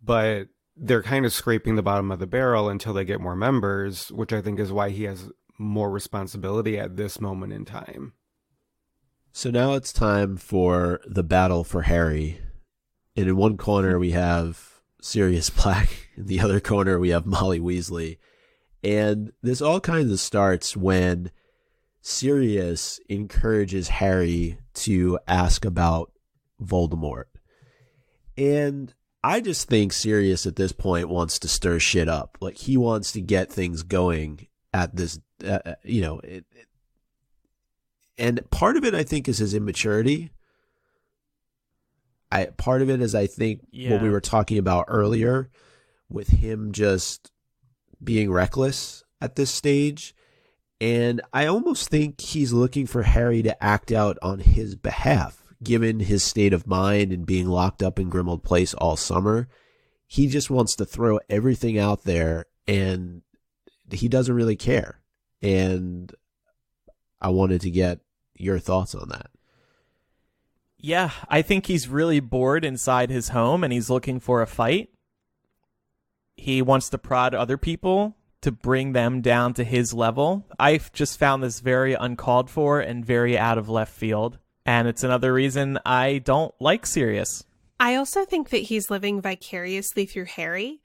But they're kind of scraping the bottom of the barrel until they get more members, which I think is why he has more responsibility at this moment in time.
So now it's time for the battle for Harry. And in one corner we have Sirius Black. In the other corner we have Molly Weasley. And this all kinds of starts when Sirius encourages Harry to ask about Voldemort. And I just think Sirius at this point wants to stir shit up. Like, he wants to get things going at this, and part of it, I think, is his immaturity. Part of it is, I think, what we were talking about earlier, with him just being reckless at this stage. And I almost think he's looking for Harry to act out on his behalf, given his state of mind and being locked up in Grimmauld Place all summer. He just wants to throw everything out there and he doesn't really care. And I wanted to get your thoughts on that.
Yeah, I think he's really bored inside his home and he's looking for a fight. He wants to prod other people to bring them down to his level. I've just found this very uncalled for and very out of left field. And it's another reason I don't like Sirius.
I also think that he's living vicariously through Harry.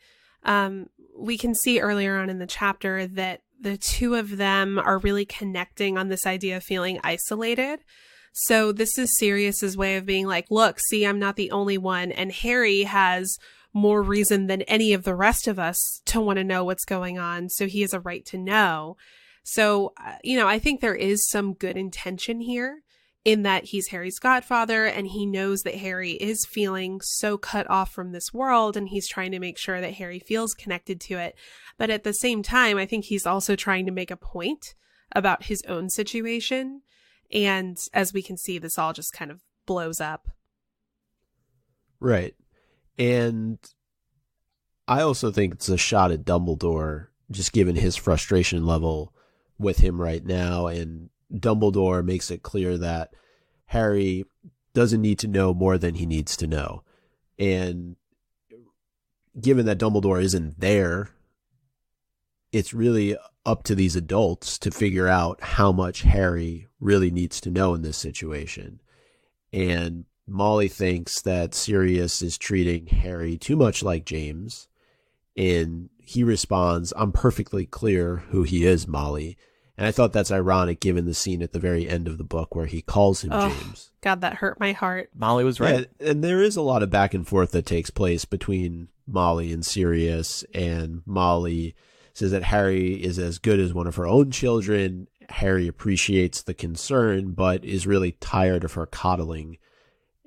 We can see earlier on in the chapter that the two of them are really connecting on this idea of feeling isolated. So this is Sirius's way of being like, look, see, I'm not the only one. And Harry has more reason than any of the rest of us to want to know what's going on. So he has a right to know. So, I think there is some good intention here in that he's Harry's godfather and he knows that Harry is feeling so cut off from this world and he's trying to make sure that Harry feels connected to it. But at the same time, I think he's also trying to make a point about his own situation. And as we can see, this all just kind of blows up.
Right. And I also think it's a shot at Dumbledore, just given his frustration level with him right now. And Dumbledore makes it clear that Harry doesn't need to know more than he needs to know. And given that Dumbledore isn't there, it's really up to these adults to figure out how much Harry really needs to know in this situation. And Molly thinks that Sirius is treating Harry too much like James. And he responds, I'm perfectly clear who he is, Molly. And I thought that's ironic given the scene at the very end of the book where he calls him James.
God, that hurt my heart.
Molly was right.
Yeah, and there is a lot of back and forth that takes place between Molly and Sirius. And Molly says that Harry is as good as one of her own children. Harry appreciates the concern, but is really tired of her coddling.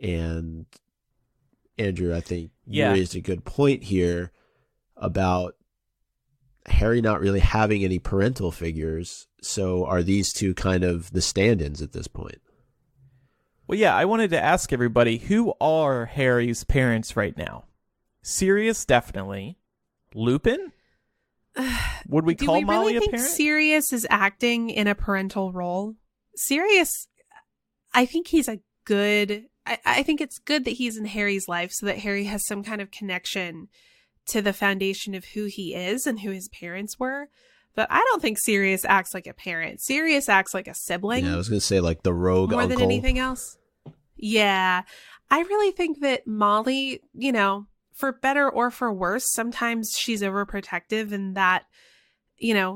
And Andrew, I think you raised a good point here about Harry not really having any parental figures. So are these two kind of the stand-ins at this point?
Well, yeah, I wanted to ask everybody, who are Harry's parents right now? Sirius, definitely. Lupin? Would we call Molly a parent? Do we really think
Sirius is acting in a parental role? Sirius, I think he's a good... I think it's good that he's in Harry's life so that Harry has some kind of connection to the foundation of who he is and who his parents were. But I don't think Sirius acts like a parent. Sirius acts like a sibling.
Yeah, I was going to say like the rogue
more
uncle.
Than anything else. Yeah. I really think that Molly, for better or for worse, sometimes she's overprotective and that,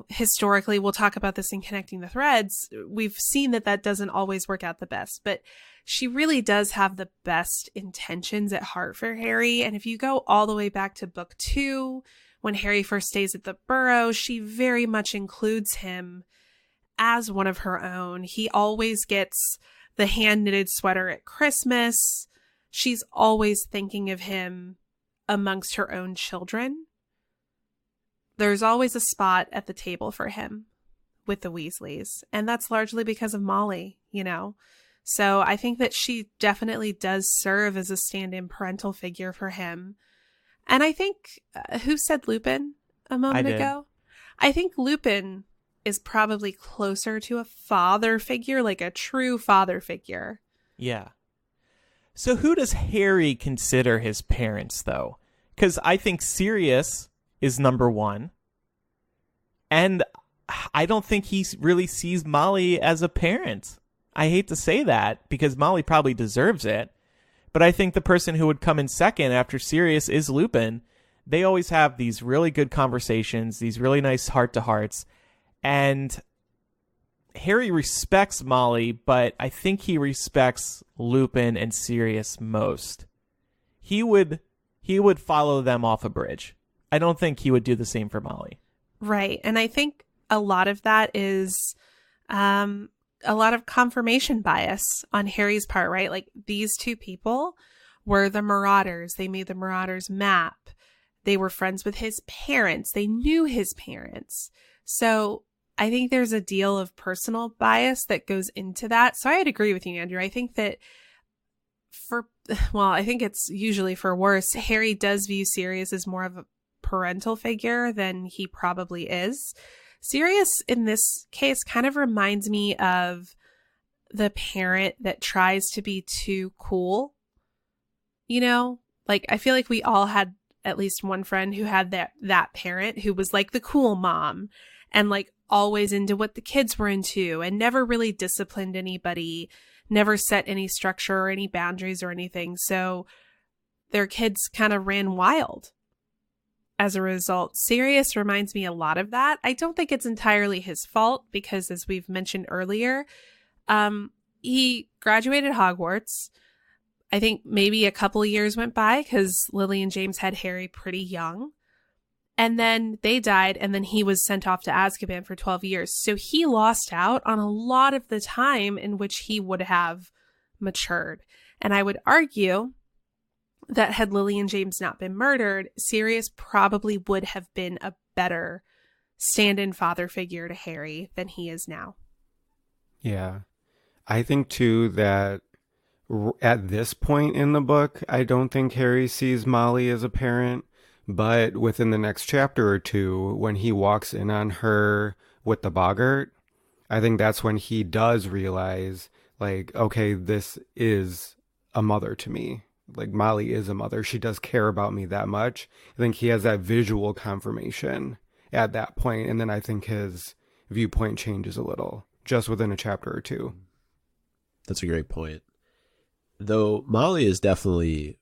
historically, we'll talk about this in Connecting the Threads. We've seen that doesn't always work out the best, but she really does have the best intentions at heart for Harry. And if you go all the way back to book 2, when Harry first stays at the Burrow, she very much includes him as one of her own. He always gets the hand-knitted sweater at Christmas. She's always thinking of him amongst her own children. There's always a spot at the table for him with the Weasleys. And that's largely because of Molly, So I think that she definitely does serve as a stand-in parental figure for him. And I think, who said Lupin a moment ago? I think Lupin is probably closer to a father figure, like a true father figure.
Yeah. So who does Harry consider his parents, though? Because I think Sirius is number one. And I don't think he really sees Molly as a parent. I hate to say that because Molly probably deserves it. But I think the person who would come in second after Sirius is Lupin. They always have these really good conversations, these really nice heart-to-hearts. And Harry respects Molly, but I think he respects Lupin and Sirius most. He would follow them off a bridge. I don't think he would do the same for Molly.
Right. And I think a lot of that is a lot of confirmation bias on Harry's part, right? Like these two people were the Marauders. They made the Marauders map. They were friends with his parents. They knew his parents. So I think there's a deal of personal bias that goes into that. So I'd agree with you, Andrew. I think that I think it's usually for worse. Harry does view Sirius as more of a parental figure than he probably is. Sirius in this case kind of reminds me of the parent that tries to be too cool. You know, like I feel like we all had at least one friend who had that parent who was like the cool mom and like always into what the kids were into and never really disciplined anybody, never set any structure or any boundaries or anything. So their kids kind of ran wild as a result. Sirius reminds me a lot of that. I don't think it's entirely his fault because, as we've mentioned earlier, he graduated Hogwarts. I think maybe a couple of years went by because Lily and James had Harry pretty young. And then they died, and then he was sent off to Azkaban for 12 years. So he lost out on a lot of the time in which he would have matured. And I would argue that had Lily and James not been murdered, Sirius probably would have been a better stand-in father figure to Harry than he is now.
Yeah. I think, too, that at this point in the book, I don't think Harry sees Molly as a parent, but within the next chapter or two, when he walks in on her with the boggart, I think that's when he does realize, like, okay, this is a mother to me. Like, Molly is a mother. She does care about me that much. I think he has that visual confirmation at that point, and then I think his viewpoint changes a little, just within a chapter or two.
That's a great point. Though Molly is definitely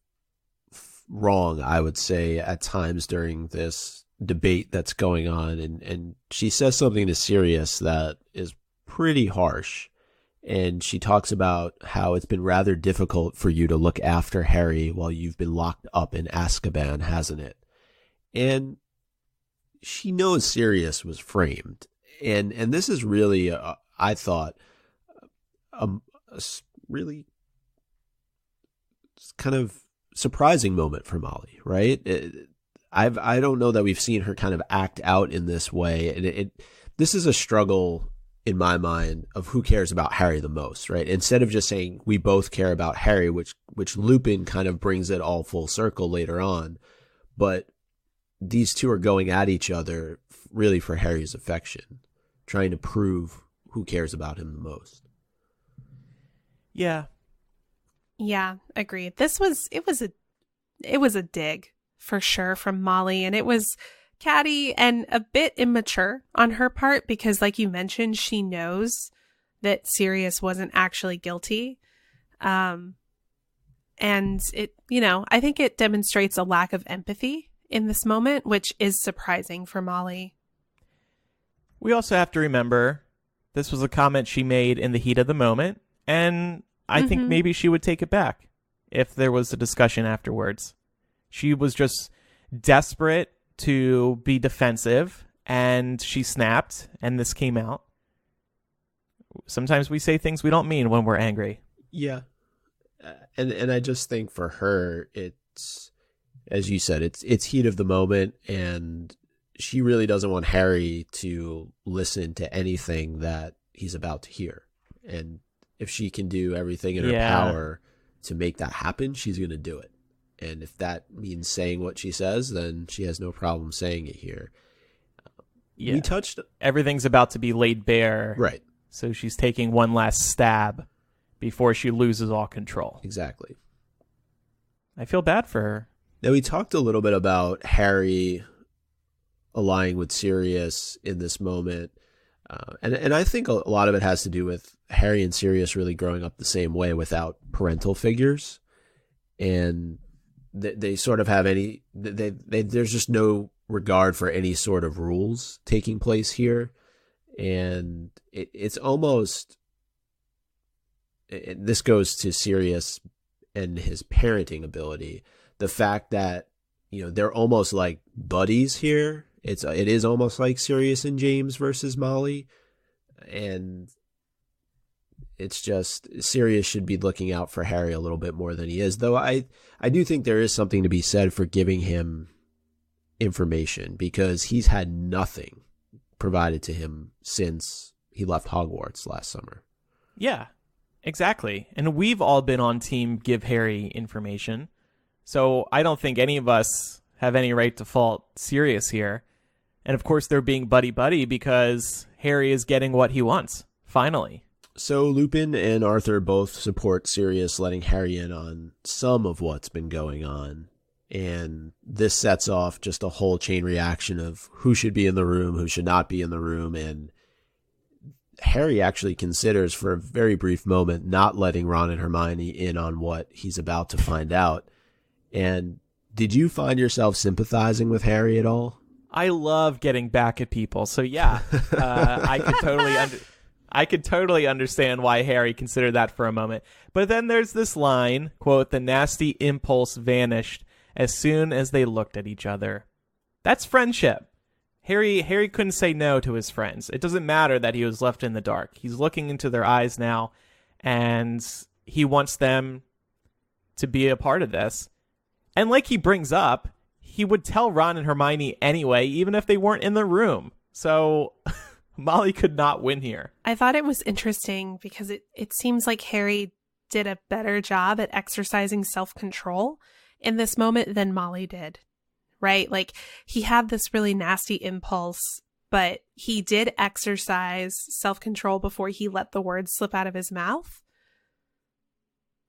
wrong, I would say, at times during this debate that's going on. And she says something to Sirius that is pretty harsh. And she talks about how it's been rather difficult for you to look after Harry while you've been locked up in Azkaban, hasn't it? And she knows Sirius was framed. And this is really, I thought, a really kind of surprising moment for Molly, right? I don't know that we've seen her kind of act out in this way. And this is a struggle in my mind of who cares about Harry the most, right? Instead of just saying we both care about Harry, which Lupin kind of brings it all full circle later on. But these two are going at each other really for Harry's affection, trying to prove who cares about him the most.
Yeah.
Yeah, agreed. It was a dig for sure from Molly, and it was catty and a bit immature on her part because, like you mentioned, she knows that Sirius wasn't actually guilty. And it, I think it demonstrates a lack of empathy in this moment, which is surprising for Molly.
We also have to remember this was a comment she made in the heat of the moment, and I think maybe she would take it back if there was a discussion afterwards. She was just desperate to be defensive, and she snapped, and this came out. Sometimes we say things we don't mean when we're angry.
Yeah. And I just think for her, it's, as you said, it's heat of the moment, and she really doesn't want Harry to listen to anything that he's about to hear. And if she can do everything in her power to make that happen, she's going to do it. And if that means saying what she says, then she has no problem saying it here.
Yeah.
We touched...
Everything's about to be laid bare.
Right.
So she's taking one last stab before she loses all control.
Exactly.
I feel bad for her.
Now, we talked a little bit about Harry allying with Sirius in this moment. And I think a lot of it has to do with Harry and Sirius really growing up the same way without parental figures. And they sort of have there's just no regard for any sort of rules taking place here. And it's almost, this goes to Sirius and his parenting ability. The fact that, they're almost like buddies here. It is almost like Sirius and James versus Molly. And it's just, Sirius should be looking out for Harry a little bit more than he is. Though I do think there is something to be said for giving him information, because he's had nothing provided to him since he left Hogwarts last summer.
Yeah, exactly. And we've all been on team give Harry information. So I don't think any of us have any right to fault Sirius here. And of course, they're being buddy-buddy because Harry is getting what he wants, finally.
So Lupin and Arthur both support Sirius letting Harry in on some of what's been going on. And this sets off just a whole chain reaction of who should be in the room, who should not be in the room. And Harry actually considers for a very brief moment not letting Ron and Hermione in on what he's about to find out. And did you find yourself sympathizing with Harry at all?
I love getting back at people. So yeah, I could totally understand why Harry considered that for a moment. But then there's this line, quote, "The nasty impulse vanished as soon as they looked at each other." That's friendship. Harry couldn't say no to his friends. It doesn't matter that he was left in the dark. He's looking into their eyes now, and he wants them to be a part of this. And like he brings up, he would tell Ron and Hermione anyway, even if they weren't in the room. So Molly could not win here.
I thought it was interesting because it seems like Harry did a better job at exercising self-control in this moment than Molly did, right? Like, he had this really nasty impulse, but he did exercise self-control before he let the words slip out of his mouth,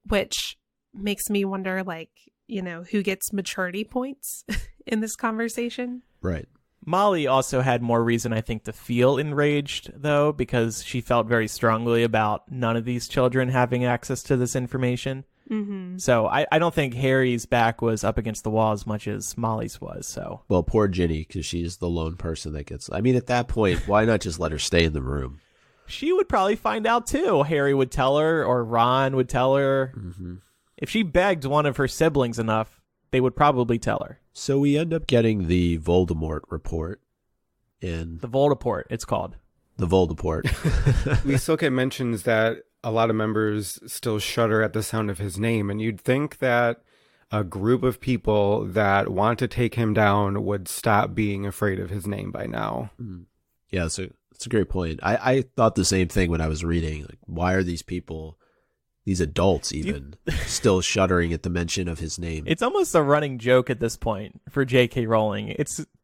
which makes me wonder, like, you know, who gets maturity points in this conversation.
Right.
Molly also had more reason, I think, to feel enraged, though, because she felt very strongly about none of these children having access to this information.
Mm-hmm.
So I don't think Harry's back was up against the wall as much as Molly's was. So,
well, poor Ginny, because she's the lone person that gets... I mean, at that point, why not just let her stay in the room?
She would probably find out, too. Harry would tell her, or Ron would tell her.
Mm-hmm.
If she begged one of her siblings enough, they would probably tell her.
So we end up getting the Voldemort report.
The Voldeport, it's called.
The Voldeport.
We still get mentions that a lot of members still shudder at the sound of his name, and you'd think that a group of people that want to take him down would stop being afraid of his name by now.
Mm. Yeah, so it's a great point. I thought the same thing when I was reading. Like, why are these people, these adults even, still shuddering at the mention of his name?
It's almost a running joke at this point for J.K. Rowling.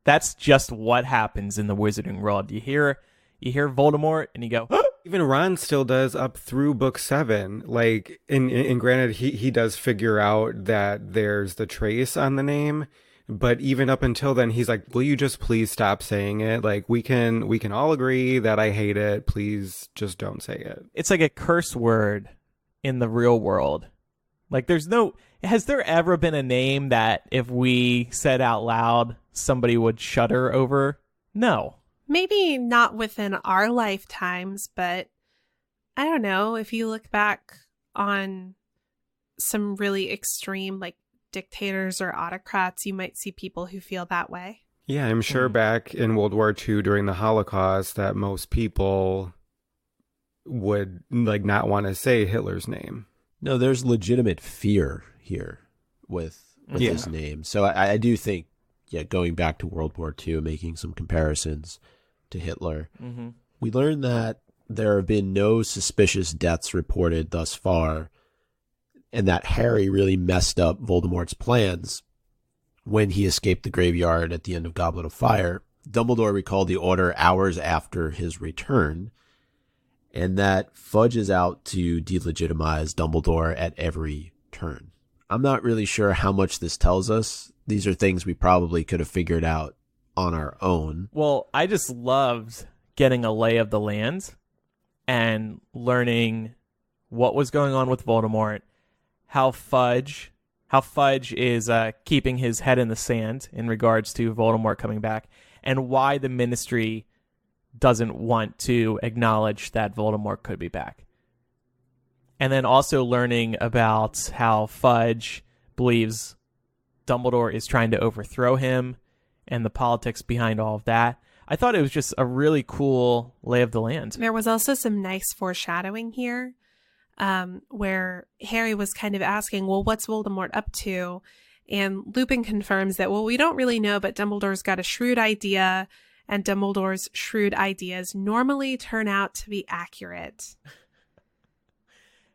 That's just what happens in the Wizarding world. You hear Voldemort and you go, "Ah!"
Even Ron still does up through book 7. Like, and granted, he does figure out that there's the trace on the name, but even up until then, he's like, "Will you just please stop saying it? Like, we can all agree that I hate it. Please just don't say it."
It's like a curse word in the real world. Like, has there ever been a name that if we said out loud, somebody would shudder over? No.
Maybe not within our lifetimes, but I don't know. If you look back on some really extreme, like, dictators or autocrats, you might see people who feel that way.
Yeah, I'm sure back in World War II during the Holocaust that most people would, like, not want to say Hitler's name.
No, there's legitimate fear here with his name. So I do think, going back to World War II, making some comparisons to Hitler, we learned that there have been no suspicious deaths reported thus far, and that Harry really messed up Voldemort's plans when he escaped the graveyard at the end of Goblet of Fire. Dumbledore recalled the order hours after his return, and that Fudge is out to delegitimize Dumbledore at every turn. I'm not really sure how much this tells us. These are things we probably could have figured out on our own.
Well, I just loved getting a lay of the land and learning what was going on with Voldemort, how Fudge is keeping his head in the sand in regards to Voldemort coming back, and why the Ministry doesn't want to acknowledge that Voldemort could be back. And then also learning about how Fudge believes Dumbledore is trying to overthrow him and the politics behind all of that. I thought it was just a really cool lay of the land.
There was also some nice foreshadowing here, where Harry was kind of asking, well, what's Voldemort up to? And Lupin confirms that, well, we don't really know, but Dumbledore's got a shrewd idea, and Dumbledore's shrewd ideas normally turn out to be accurate.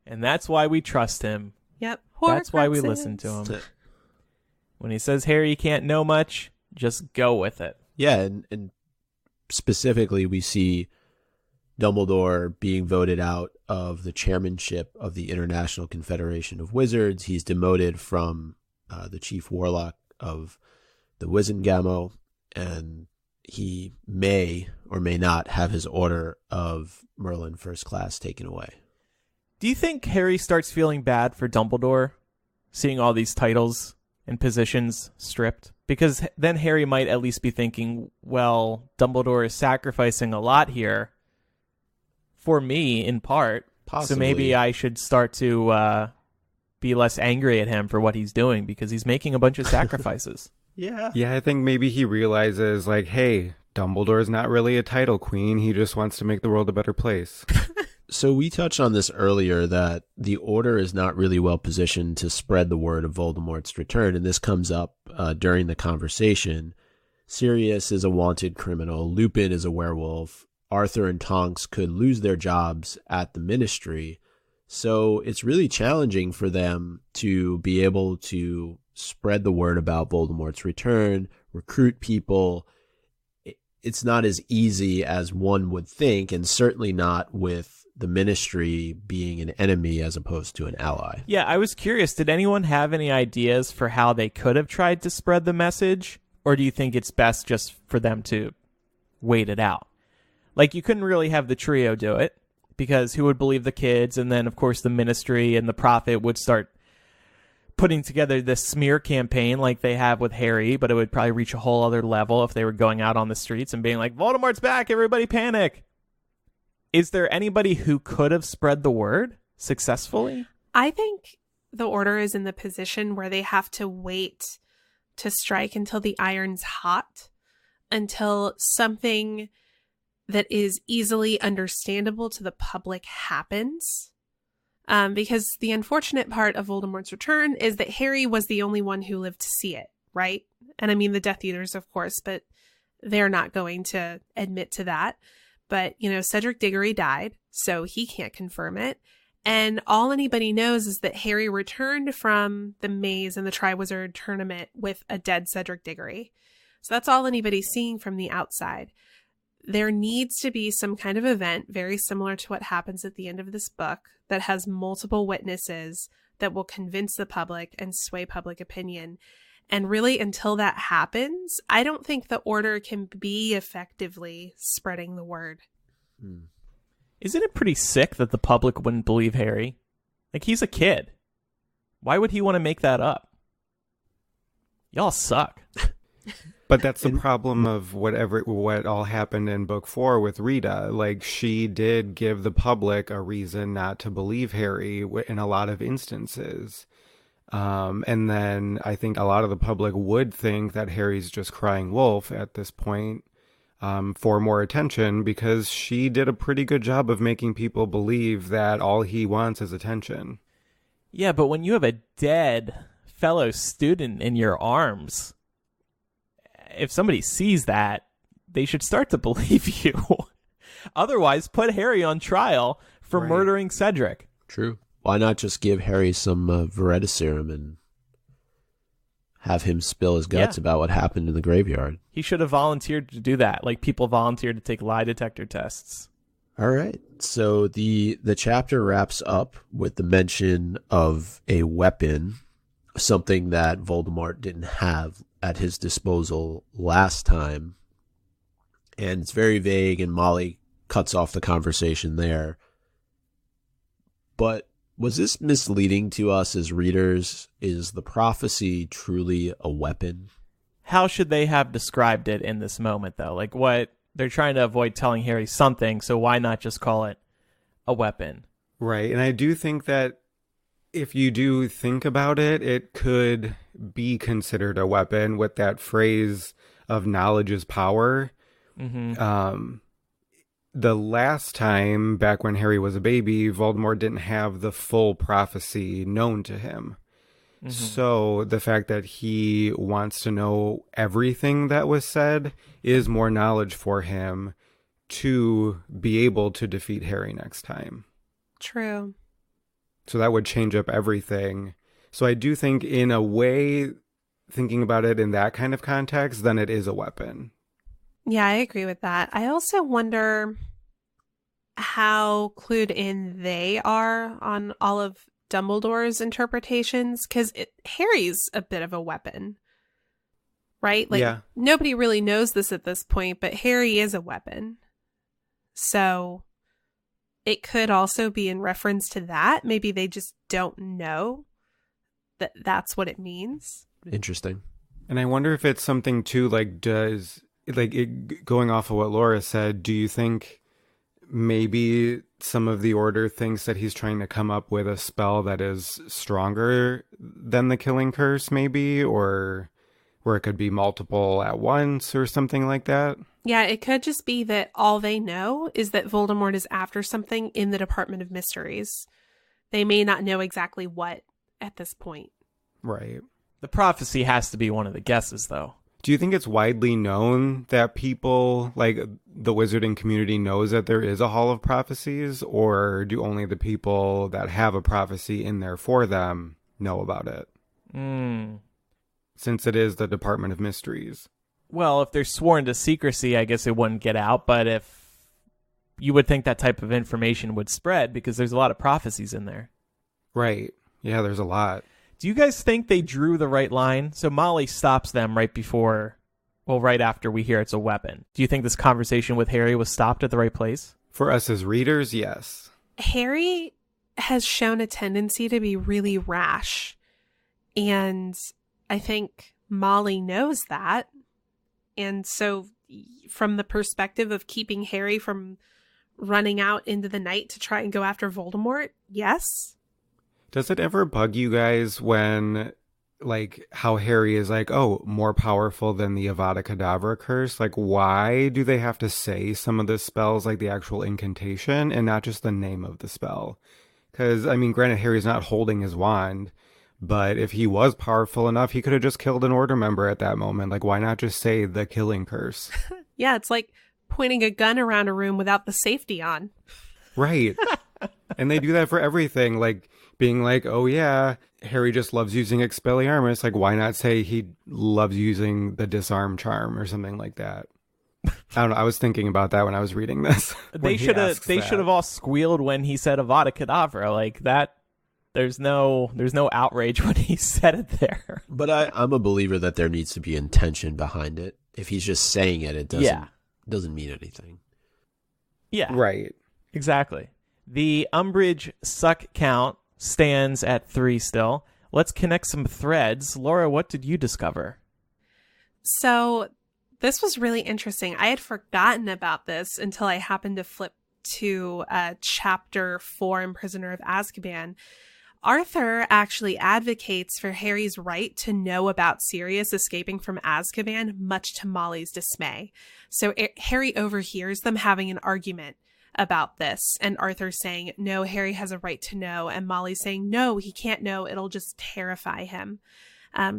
And that's why we trust him.
Yep.
That's why we listen to him. When he says Harry can't know much, just go with it.
Yeah, and specifically, we see Dumbledore being voted out of the chairmanship of the International Confederation of Wizards. He's demoted from the chief warlock of the Wizengamot, and he may or may not have his order of Merlin First Class taken away.
Do you think Harry starts feeling bad for Dumbledore, seeing all these titles and positions stripped? Because then Harry might at least be thinking, well, Dumbledore is sacrificing a lot here for me, in part.
Possibly.
So maybe I should start to be less angry at him for what he's doing, because he's making a bunch of sacrifices.
Yeah.
Yeah, I think maybe he realizes, like, hey, Dumbledore's not really a title queen. He just wants to make the world a better place.
So we touched on this earlier, that the Order is not really well positioned to spread the word of Voldemort's return, and this comes up during the conversation. Sirius is a wanted criminal. Lupin is a werewolf. Arthur and Tonks could lose their jobs at the Ministry. So it's really challenging for them to be able to spread the word about Voldemort's return, recruit people. It's not as easy as one would think, and certainly not with the Ministry being an enemy as opposed to an ally.
Yeah, I was curious. Did anyone have any ideas for how they could have tried to spread the message? Or do you think it's best just for them to wait it out? Like, you couldn't really have the trio do it, because who would believe the kids? And then, of course, the Ministry and the Prophet would start putting together this smear campaign like they have with Harry, but it would probably reach a whole other level if they were going out on the streets and being like, Voldemort's back, everybody panic. Is there anybody who could have spread the word successfully?
I think the Order is in the position where they have to wait to strike until the iron's hot, until something that is easily understandable to the public happens. Because the unfortunate part of Voldemort's return is that Harry was the only one who lived to see it, right? And I mean the Death Eaters, of course, but they're not going to admit to that. But, you know, Cedric Diggory died, so he can't confirm it. And all anybody knows is that Harry returned from the maze and the Triwizard Tournament with a dead Cedric Diggory. So that's all anybody's seeing from the outside. There needs to be some kind of event very similar to what happens at the end of this book that has multiple witnesses that will convince the public and sway public opinion. And really, until that happens, I don't think the Order can be effectively spreading the word.
Isn't it pretty sick that the public wouldn't believe Harry? Like, he's a kid. Why would he want to make that up? Y'all suck.
But that's the problem of what all happened in book 4 with Rita. Like, she did give the public a reason not to believe Harry in a lot of instances. And then I think a lot of the public would think that Harry's just crying wolf at this point for more attention, because she did a pretty good job of making people believe that all he wants is attention.
Yeah, but when you have a dead fellow student in your arms, if somebody sees that, they should start to believe you. Otherwise, put Harry on trial for murdering Cedric.
True. Why not just give Harry some Veritaserum and have him spill his guts about what happened in the graveyard?
He should have volunteered to do that, like people volunteered to take lie detector tests.
All right. So the chapter wraps up with the mention of a weapon, something that Voldemort didn't have at his disposal last time. And it's very vague, and Molly cuts off the conversation there. But was this misleading to us as readers? Is the prophecy truly a weapon?
How should they have described it in this moment, though? Like, what they're trying to avoid telling Harry something, so why not just call it a weapon?
Right. And I do think that if you do think about it, it could be considered a weapon with that phrase of knowledge is power. Mm-hmm. The last time, back when Harry was a baby, Voldemort didn't have the full prophecy known to him. Mm-hmm. So the fact that he wants to know everything that was said is more knowledge for him to be able to defeat Harry next time.
True.
So that would change up everything. So I do think, in a way, thinking about it in that kind of context, then it is a weapon.
Yeah, I agree with that. I also wonder how clued in they are on all of Dumbledore's interpretations, because Harry's a bit of a weapon, right? Like,
Yeah.
nobody really knows this at this point, but Harry is a weapon. So it could also be in reference to that. Maybe they just don't know that that's what it means.
Interesting.
And I wonder if it's something too, going off of what Laura said, do you think maybe some of the Order thinks that he's trying to come up with a spell that is stronger than the Killing Curse, maybe, or where it could be multiple at once or something like that?
Yeah, it could just be that all they know is that Voldemort is after something in the Department of Mysteries. They may not know exactly what at this point.
Right.
The prophecy has to be one of the guesses, though.
Do you think it's widely known that people, like the wizarding community, knows that there is a Hall of Prophecies, or do only the people that have a prophecy in there for them know about it? Since it is the Department of Mysteries.
Well, if they're sworn to secrecy, I guess it wouldn't get out, but if you would think that type of information would spread because there's a lot of prophecies in there.
Right. Yeah, there's a lot.
Do you guys think they drew the right line? So Molly stops them right after we hear it's a weapon. Do you think this conversation with Harry was stopped at the right place?
For us as readers, yes.
Harry has shown a tendency to be really rash. And I think Molly knows that. And so from the perspective of keeping Harry from running out into the night to try and go after Voldemort, yes.
Does it ever bug you guys when, like, how Harry is like, oh, more powerful than the Avada Kedavra curse? Like, why do they have to say some of the spells, like the actual incantation, and not just the name of the spell? Because, I mean, granted, Harry's not holding his wand, but if he was powerful enough, he could have just killed an Order member at that moment. Like, why not just say the Killing Curse?
Yeah, it's like pointing a gun around a room without the safety on.
Right. And they do that for everything. Like, being like, oh yeah, Harry just loves using Expelliarmus. Like, why not say he loves using the Disarm Charm or something like that? I don't know. I was thinking about that when I was reading this.
They should have all squealed when he said Avada Kedavra. Like that. There's no outrage when he said it there.
But I'm a believer that there needs to be intention behind it. If he's just saying it, it doesn't mean anything.
Yeah.
Right.
Exactly. The Umbridge suck count stands at 3 still. Let's connect some threads. Laura, what did you discover?
So this was really interesting. I had forgotten about this until I happened to flip to chapter 4 in Prisoner of Azkaban. Arthur actually advocates for Harry's right to know about Sirius escaping from Azkaban, much to Molly's dismay. So Harry overhears them having an argument about this, and Arthur saying, no, Harry has a right to know, and Molly saying, no, he can't know, it'll just terrify him.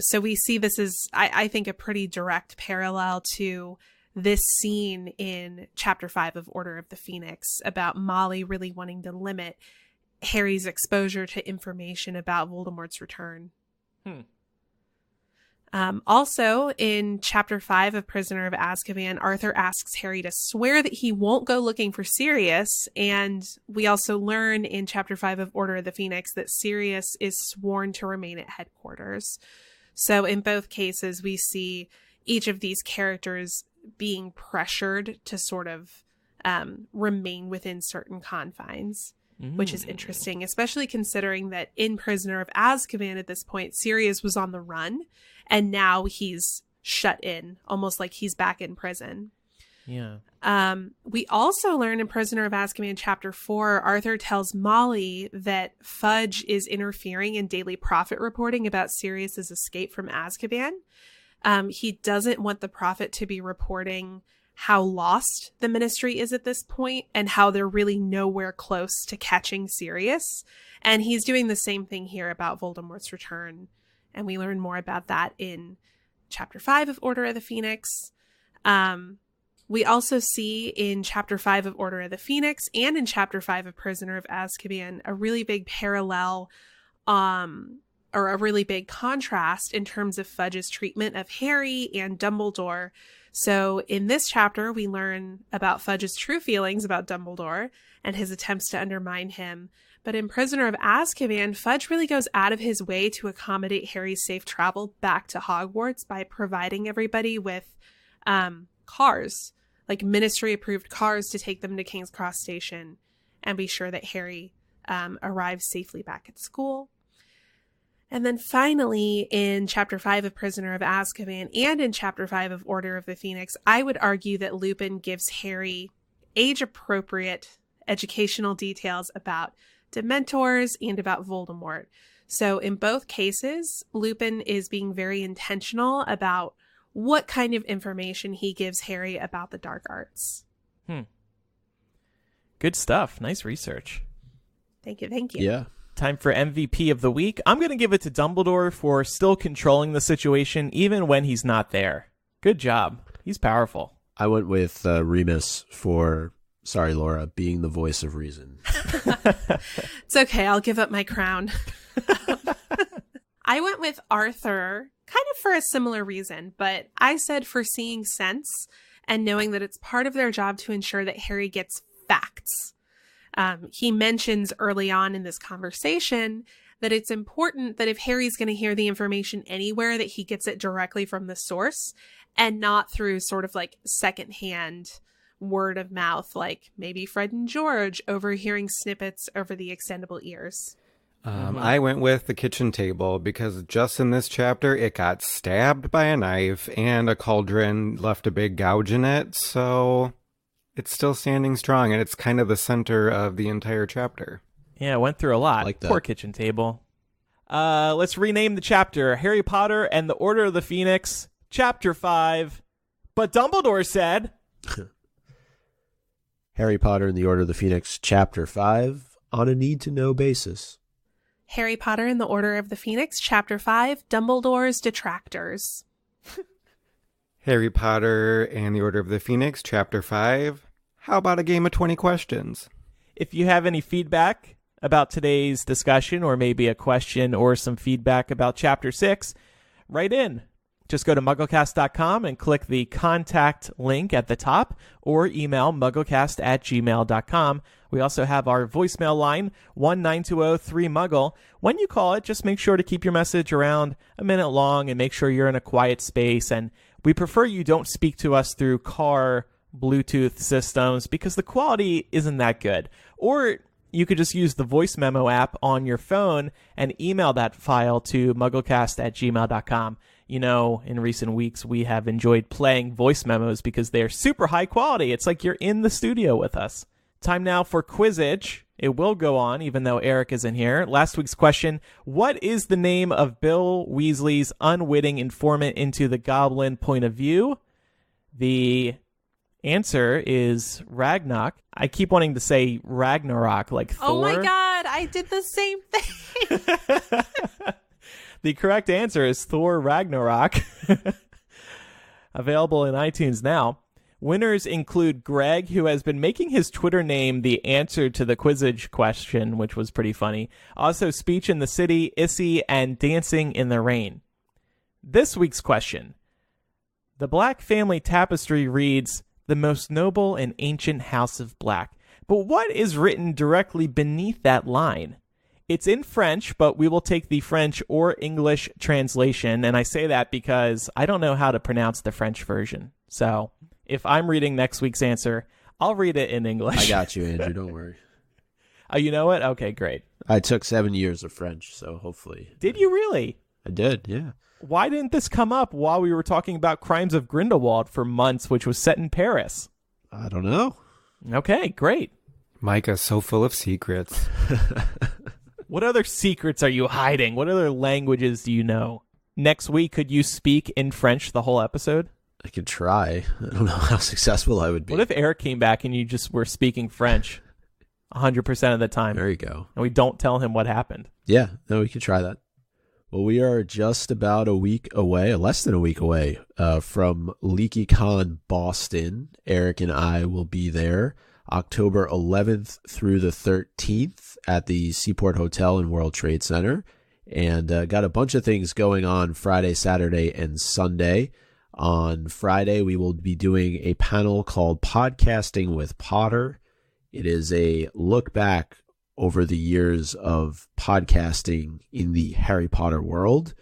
So we see this as, I think, a pretty direct parallel to this scene in chapter 5 of Order of the Phoenix about Molly really wanting to limit Harry's exposure to information about Voldemort's return. Also, in chapter 5 of Prisoner of Azkaban, Arthur asks Harry to swear that he won't go looking for Sirius, and we also learn in chapter 5 of Order of the Phoenix that Sirius is sworn to remain at headquarters. So in both cases, we see each of these characters being pressured to sort of remain within certain confines, which is interesting, especially considering that in Prisoner of Azkaban at this point, Sirius was on the run, and now he's shut in, almost like he's back in prison.
Yeah.
We also learn in Prisoner of Azkaban chapter 4, Arthur tells Molly that Fudge is interfering in daily prophet reporting about Sirius's escape from Azkaban. He doesn't want the prophet to be reporting how lost the ministry is at this point and how they're really nowhere close to catching Sirius. And he's doing the same thing here about Voldemort's return. And we learn more about that in chapter 5 of Order of the Phoenix. We also see in chapter 5 of Order of the Phoenix and in chapter 5 of Prisoner of Azkaban a really big parallel or a really big contrast in terms of Fudge's treatment of Harry and Dumbledore. So in this chapter, we learn about Fudge's true feelings about Dumbledore and his attempts to undermine him. But in Prisoner of Azkaban, Fudge really goes out of his way to accommodate Harry's safe travel back to Hogwarts by providing everybody with cars, like ministry-approved cars to take them to King's Cross Station and be sure that Harry arrives safely back at school. And then finally, in Chapter 5 of Prisoner of Azkaban and in Chapter 5 of Order of the Phoenix, I would argue that Lupin gives Harry age-appropriate educational details about Dementors and about Voldemort. So in both cases, Lupin is being very intentional about what kind of information he gives Harry about the dark arts.
Good stuff. Nice research.
Thank you. Thank you.
Yeah.
Time for MVP of the week. I'm going to give it to Dumbledore for still controlling the situation even when he's not there. Good job. He's powerful.
I went with Remus for, sorry, Laura, being the voice of reason.
It's okay. I'll give up my crown. I went with Arthur kind of for a similar reason, but I said for seeing sense and knowing that it's part of their job to ensure that Harry gets facts. He mentions early on in this conversation that it's important that if Harry's going to hear the information anywhere, that he gets it directly from the source and not through sort of like secondhand word of mouth, like maybe Fred and George overhearing snippets over the extendable ears.
I went with the kitchen table because just in this chapter, it got stabbed by a knife and a cauldron left a big gouge in it. So it's still standing strong, and it's kind of the center of the entire chapter.
Yeah, went through a lot.
Like that.
Poor kitchen table. Let's rename the chapter. Harry Potter and the Order of the Phoenix, Chapter 5. But Dumbledore said...
Harry Potter and the Order of the Phoenix, Chapter 5, on a need-to-know basis.
Harry Potter and the Order of the Phoenix, Chapter 5, Dumbledore's Detractors.
Harry Potter and the Order of the Phoenix, Chapter 5. How about a game of 20 questions?
If you have any feedback about today's discussion, or maybe a question or some feedback about Chapter 6, write in. Just go to MuggleCast.com and click the contact link at the top, or email MuggleCast@gmail.com. We also have our voicemail line, 1-920-3-MUGGLE. When you call it, just make sure to keep your message around a minute long and make sure you're in a quiet space. And we prefer you don't speak to us through car Bluetooth systems because the quality isn't that good. Or you could just use the voice memo app on your phone and email that file to MuggleCast@gmail.com. You know, in recent weeks, we have enjoyed playing voice memos because they're super high quality. It's like you're in the studio with us. Time now for Quizzitch. It will go on, even though Eric isn't here. Last week's question, what is the name of Bill Weasley's unwitting informant into the Goblin point of view? The answer is Ragnarok. I keep wanting to say Ragnarok, like Thor.
Oh my god, I did the same thing.
The correct answer is Thor Ragnarok. Available in iTunes now. Winners include Greg, who has been making his Twitter name the answer to the Quizzitch question, which was pretty funny. Also, Speech in the City, Issy, and Dancing in the Rain. This week's question. The Black family tapestry reads, the most noble and ancient house of Black. But what is written directly beneath that line? It's in French, but we will take the French or English translation, and I say that because I don't know how to pronounce the French version. So if I'm reading next week's answer, I'll read it in English.
I got you, Andrew. Don't worry.
Oh, you know it? Okay, great.
I took 7 years of French, so hopefully.
Did you really?
I did, yeah.
Why didn't this come up while we were talking about Crimes of Grindelwald for months, which was set in Paris?
I don't know.
Okay, great.
Micah's so full of secrets.
What other secrets are you hiding? What other languages do you know? Next week, could you speak in French the whole episode?
I could try. I don't know how successful I would be.
What if Eric came back and you just were speaking French 100% of the time?
There you go.
And we don't tell him what happened.
Yeah, no, we could try that. Well, we are just about a week away, less than a week away, from LeakyCon Boston. Eric and I will be there October 11th through the 13th at the Seaport Hotel and World Trade Center. and got a bunch of things going on Friday, Saturday, and Sunday. On Friday, we will be doing a panel called Podcasting with Potter. It is a look back over the years of podcasting in the Harry Potter world.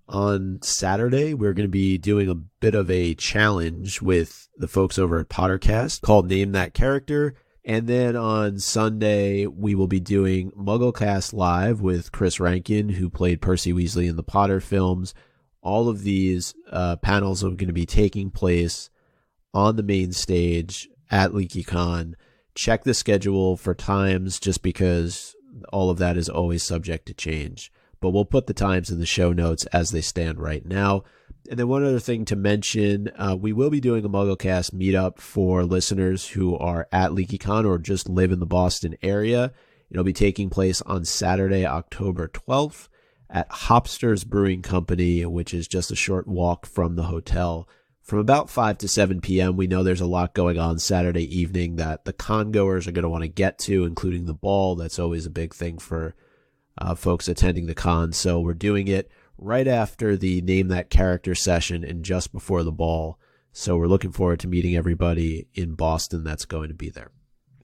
On Saturday, we're going to be doing a bit of a challenge with the folks over at Pottercast called Name That Character. And then on Sunday, we will be doing MuggleCast Live with Chris Rankin, who played Percy Weasley in the Potter films. All of these panels are going to be taking place on the main stage at LeakyCon. Check the schedule for times, just because all of that is always subject to change. But we'll put the times in the show notes as they stand right now. And then one other thing to mention, we will be doing a MuggleCast meetup for listeners who are at LeakyCon or just live in the Boston area. It'll be taking place on Saturday, October 12th at Hopster's Brewing Company, which is just a short walk from the hotel. From about 5 to 7 p.m., we know there's a lot going on Saturday evening that the con-goers are going to want to get to, including the ball. That's always a big thing for folks attending the con. So we're doing it right after the Name That Character session and just before the ball. So we're looking forward to meeting everybody in Boston that's going to be there.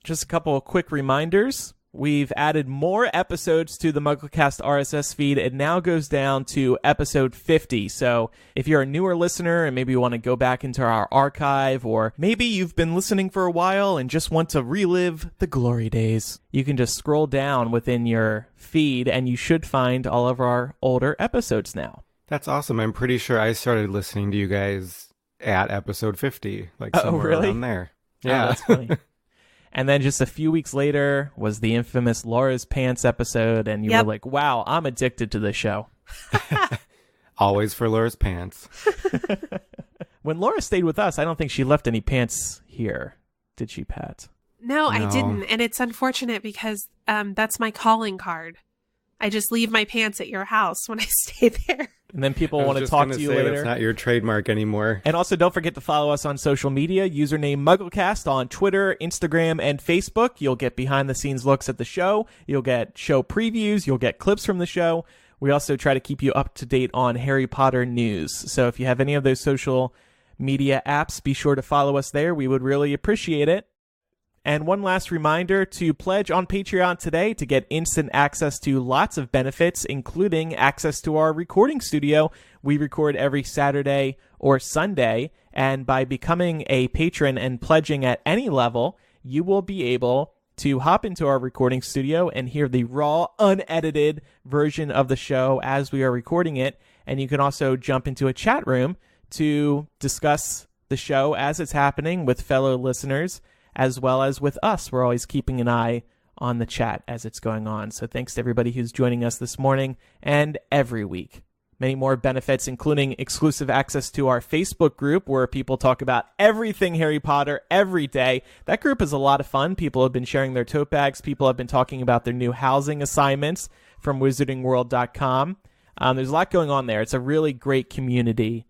Just a couple of quick reminders. We've added more episodes to the MuggleCast RSS feed. It now goes down to episode 50. So if you're a newer listener and maybe you want to go back into our archive, or maybe you've been listening for a while and just want to relive the glory days, you can just scroll down within your feed and you should find all of our older episodes now.
That's awesome. I'm pretty sure I started listening to you guys at episode 50, like somewhere
really?
around there.
Yeah, that's funny. And then just a few weeks later was the infamous Laura's Pants episode, and you were like, wow, I'm addicted to this show.
Always for Laura's Pants.
When Laura stayed with us, I don't think she left any pants here. Did she, Pat?
No, I didn't. And it's unfortunate because that's my calling card. I just leave my pants at your house when I stay there.
And then people want to talk to you later.
That's not your trademark anymore.
And also, don't forget to follow us on social media. Username MuggleCast on Twitter, Instagram, and Facebook. You'll get behind-the-scenes looks at the show. You'll get show previews. You'll get clips from the show. We also try to keep you up to date on Harry Potter news. So if you have any of those social media apps, be sure to follow us there. We would really appreciate it. And one last reminder to pledge on Patreon today to get instant access to lots of benefits, including access to our recording studio. We record every Saturday or Sunday, and by becoming a patron and pledging at any level, you will be able to hop into our recording studio and hear the raw, unedited version of the show as we are recording it. And you can also jump into a chat room to discuss the show as it's happening with fellow listeners, as well as with us. We're always keeping an eye on the chat as it's going on. So thanks to everybody who's joining us this morning and every week. Many more benefits, including exclusive access to our Facebook group where people talk about everything Harry Potter every day. That group is a lot of fun. People have been sharing their tote bags. People have been talking about their new housing assignments from wizardingworld.com. There's a lot going on there. It's a really great community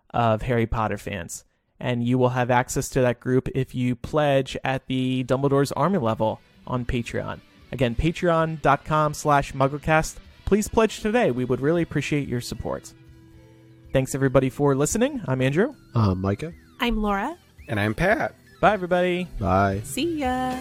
of Harry Potter fans. And you will have access to that group if you pledge at the Dumbledore's Army level on Patreon. Again, patreon.com/MuggleCast. Please pledge today. We would really appreciate your support. Thanks, everybody, for listening. I'm Andrew.
I'm Micah.
I'm Laura.
And I'm Pat.
Bye, everybody.
Bye.
See ya.